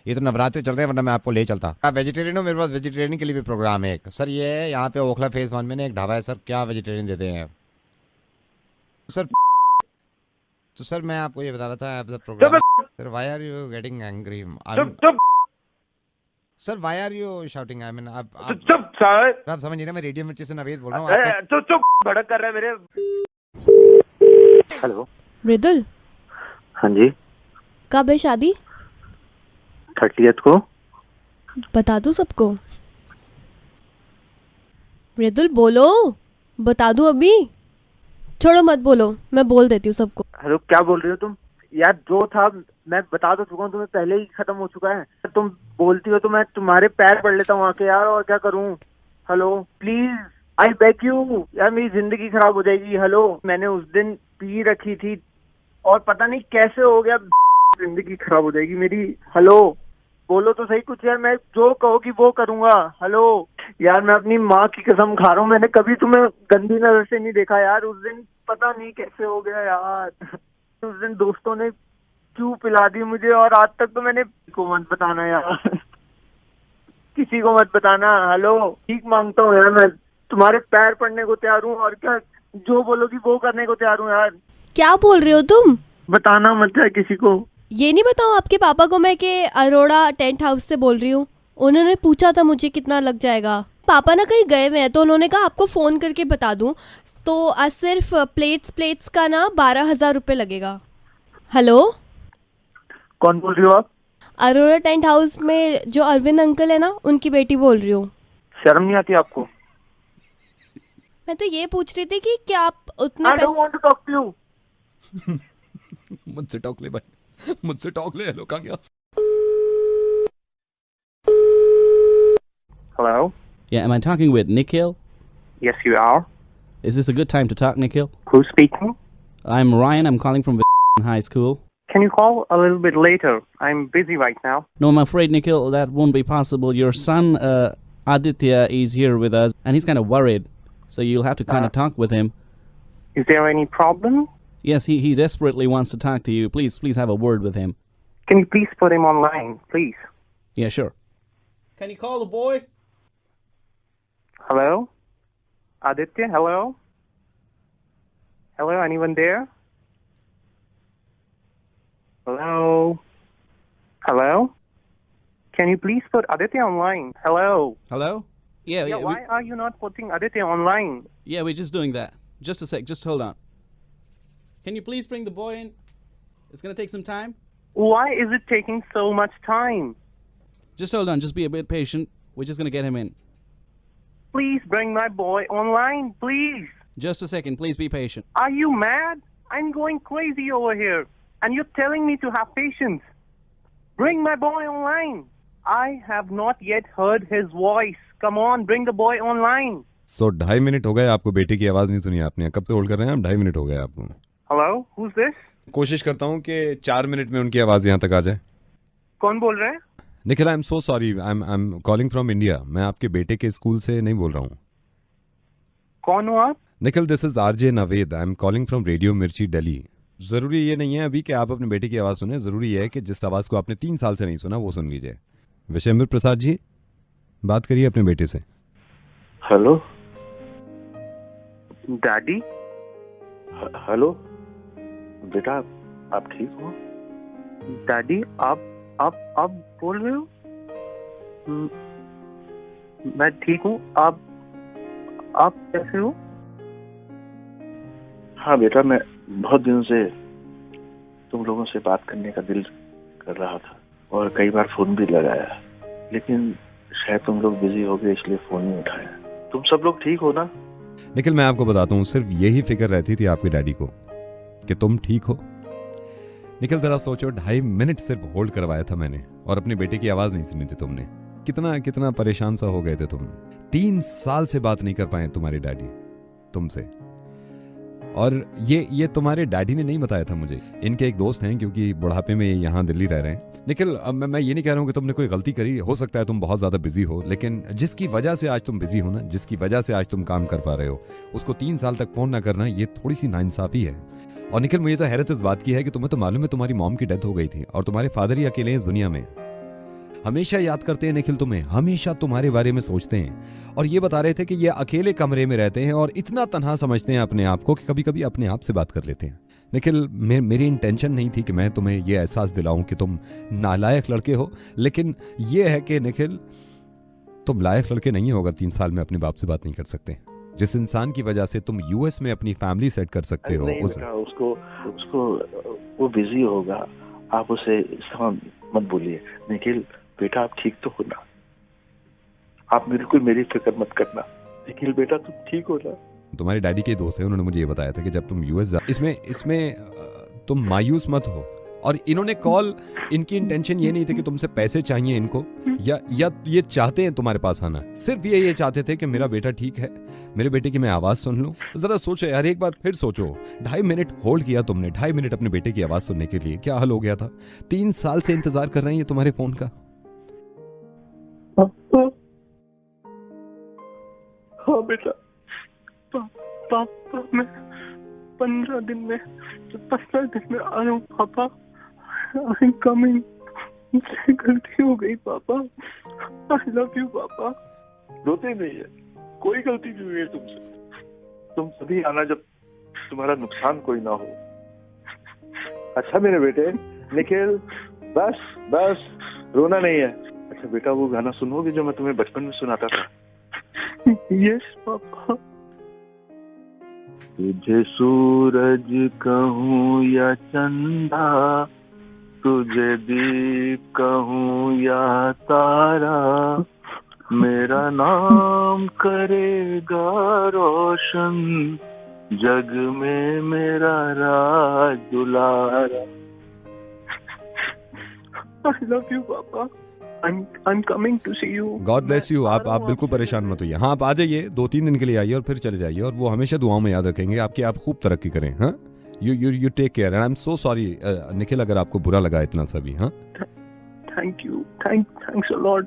ये तो नवरात्रि चल रहे हैं, वरना मैं आपको ले चलता। आप वेजिटेरियन हो? मेरे पास वेजिटेरियन के लिए भी प्रोग्राम है एक सर। ये है यहाँ पे ओखला फेज 1 में एक ढाबा है सर, क्या वेजिटेरियन देते हैं सर। तो सर मैं आपको ये बता रहा था programme. Sir why are you getting angry? Sir why are you shouting? I mean आप समझ नहीं रहे, मैं रेडियो मिर्ची से नवेद बोल रहा हूँ। चुप भड़क कर रहा है मेरे। हेलो मृदुल, हाँ जी। कब है शादी? 30th को। बता दूं सबको? मृदुल बोलो, बता दूं अभी? छोड़ो मत बोलो, मैं बोल देती हूँ सबको। हेलो क्या बोल रही हो तुम? यार जो था मैं बता तो चुका हूँ तुम्हें, पहले ही खत्म हो चुका है। तुम बोलती हो तो मैं तुम्हारे पैर पड़ लेता हूँ आके यार, और क्या करूँ? Hello please I beg you यार, मेरी जिंदगी खराब हो जाएगी। हेलो मैंने उस दिन पी रखी थी और पता नहीं कैसे हो गया, जिंदगी खराब हो जाएगी मेरी। हेलो बोलो तो सही कुछ यार, मैं जो कहोगी वो करूँगा। हेलो यार मैं अपनी माँ की कसम खा रहा हूँ, मैंने कभी तुम्हें गंदी नजर से नहीं देखा यार। उस दिन पता नहीं कैसे हो गया यार, उस दिन दोस्तों ने क्यों पिला दी मुझे, और आज तक तो मैंने को मत बताना यार, किसी को मत बताना। हेलो, ठीक मांगता हूँ यार, मैं तुम्हारे पैर पड़ने को तैयार हूँ, और क्या जो बोलोगी वो करने को तैयार हूँ यार। क्या बोल रहे हो तुम? बताना मत है किसी को। ये नहीं बताऊँ आपके पापा को मैं कि अरोड़ा टेंट हाउस से बोल रही हूँ? उन्होंने पूछा था मुझे कितना लग जाएगा। पापा ना कहीं गए हुए हैं तो उन्होंने कहा आपको फ़ोन करके बता दूँ, तो सिर्फ प्लेट्स का ना 12,000 रुपये लगेगा। हेलो, कौन बोल रही हो आप? अरोड़ा टेंट हाउस में जो अरविंद अंकल है ना, उनकी बेटी बोल रही हूँ। शर्म नहीं आती आपको? मैं तो ये पूछ रही थी कि क्या आप उतने I don't want to talk to you. मुझसे टॉक ले भाई, मुझसे टॉक ले। हेलो, कहाँ गया? Hello? Yeah, am I talking with Nikhil? Yes, you are. Is this a good time to talk, Nikhil? Who's speaking? I'm Ryan. I'm calling from high school. Can you call a little bit later? I'm busy right now. No, I'm afraid, Nikhil, that won't be possible. Your son, Aditya, is here with us, and he's kind of worried. So you'll have to kind of talk with him. Is there any problem? Yes, he desperately wants to talk to you. Please have a word with him. Can you please put him online, please? Yeah, sure. Can you call the boy? Hello? Aditya, hello? Hello, anyone there? Hello? Hello? Can you please put Aditya online? Hello? Hello? Yeah, why are you not putting Aditya online? Yeah, we're just doing that. Just a sec, just hold on. Can you please bring the boy in? It's going to take some time. Why is it taking so much time? Just hold on, just be a bit patient. We're just going to get him in. Please bring my boy online, please. Just a second, please be patient. Are you mad? I'm going crazy over here. And you're telling me to have patience. Bring my boy online. I have not yet heard his voice. Come on, bring the boy online. So 2.5 minute हो गए आपको बेटे की आवाज नहीं सुनी आपने? कब से होल्ड कर रहे हैं हम? 2.5 मिनट हो गए आपको। Hello, who's this? कोशिश करता हूँ कि 4 मिनट में उनकी आवाज यहाँ तक आ जाए। कौन बोल रहे हैं? निखिल, आई am so sorry, I am calling from India. मैं आपके बेटे के स्कूल से नहीं बोल रहा हूँ। कौन हो आप? Nikhil, this is RJ Naved. I am calling from radio मिर्ची दिल्ली। जरूरी ये नहीं है अभी कि आप अपने बेटे की आवाज सुने, जरूरी है कि जिस आवाज को आपने 3 साल से नहीं सुना वो सुन लीजिए। विशेंबर प्रसाद जी, बात करिए अपने बेटे से। Hello daddy. हेलो बेटा, आप ठीक हो? डैडी, आप बोल रहे हो? मैं ठीक हूँ, आप कैसे हो? हाँ बेटा, मैं बहुत दिनों से तुम लोगों से बात करने का दिल कर रहा था और कई बार फोन भी लगाया, लेकिन शायद तुम लोग बिजी हो गए इसलिए फोन नहीं उठाया। तुम सब लोग ठीक हो ना? निखिल, मैं आपको बताता हूँ, सिर्फ यही फिक्र रहती थी आपके डैडी को कि तुम ठीक हो। निखिल, जरा सोचो, 2.5 मिनट सिर्फ होल्ड करवाया था मैंने और अपने बेटे की आवाज नहीं सुनी थी तुमने। कितना परेशान सा हो गए थे तुम। 3 साल से बात नहीं कर पाए तुम्हारे डैडी तुमसे। और ये तुम्हारे डैडी ने नहीं बताया था मुझे। इनके एक दोस्त हैं, क्योंकि बुढ़ापे में यहाँ दिल्ली रह रहे हैं। निखिल, अब मैं ये नहीं कह रहा हूँ कि तुमने कोई गलती करी, हो सकता है तुम बहुत ज़्यादा बिजी हो, लेकिन जिसकी वजह से आज तुम बिजी हो ना, जिसकी वजह से आज तुम काम कर पा रहे हो, उसको 3 साल तक फोन ना करना, ये थोड़ी सी नाइंसाफी है। और निखिल, मुझे तो हैरत इस बात की है कि तुम्हें तो मालूम है तुम्हारी मॉम की डेथ हो गई थी और तुम्हारे फादर ही अकेले हैं दुनिया में। हमेशा याद करते हैं निखिल तुम्हें, हमेशा तुम्हारे बारे में सोचते हैं। और ये बता रहे थे कि ये अकेले कमरे में रहते हैं और इतना तन्हा समझते हैं अपने आप को कि कभी कभी अपने आप से बात कर लेते हैं। निखिल, मेरी इंटेंशन नहीं थी कि मैं तुम्हें ये एहसास दिलाऊं कि तुम नालायक लड़के हो, लेकिन ये है कि निखिल, तुम लायक लड़के नहीं हो अगर 3 साल में अपने बाप से बात नहीं कर सकते। जिस इंसान की वजह से तुम यूएस में अपनी फैमिली सेट कर सकते हो, उसको वो बिजी होगा, आप उसे मत बोलिए। निखिल बेटा, आप ठीक तो हो ना? आप बिल्कुल मेरी फिक्र मत करना। निखिल बेटा, तुम ठीक हो ना? तुम्हारे डैडी के दोस्त हैं, उन्होंने मुझे ये बताया था कि जब तुम यूएस इसमें तुम मायूस मत हो। और इन्होंने कॉल, इनकी इंटेंशन ये नहीं थी कि तुमसे पैसे चाहिए इनको, या ये चाहते हैं तुम्हारे पास आना। सिर्फ ये चाहते थे कि मेरा बेटा ठीक है, मेरे बेटे की मैं आवाज सुन लूं। जरा सोचो यार, एक बार फिर सोचो, 2.5 मिनट होल्ड किया तुमने, 2.5 मिनट अपने बेटे की आवाज सुनने के लिए, क्या हाल हो गया था? 3 साल से इंतजार कर रहे हैं ये तुम्हारे फोन का। बेटा, पापा मैं 15 दिन में आ रहा हूँ पापा। I am coming. मुझसे गलती हो गई पापा। आई लव यू पापा। रोते नहीं है, कोई गलती नहीं हुई है तुमसे। तुम तभी आना जब तुम्हारा नुकसान कोई ना हो। अच्छा मेरे बेटे निखिल, बस बस रोना नहीं है। अच्छा बेटा वो गाना सुनोगे जो मैं तुम्हें बचपन में सुनाता था? Yes papa. तुझे सूरज कहूँ या चंदा, तुझे दीप कहूँ या तारा, मेरा नाम करेगा रोशन, जग में मेरा राज दुलारा। I love you, Papa. I'm coming to see you. God bless you. आप बिल्कुल परेशान मत होइए। हाँ आप आ जाइए, 2-3 दिन के लिए आइए और फिर चले जाइए, और वो हमेशा दुआओं में याद रखेंगे आपकी। आप खूब तरक्की करें। हाँ, you take care and I am so sorry Nikhil अगर आपको बुरा लगा इतना सा भी। हाँ, thank you, thanks a lot.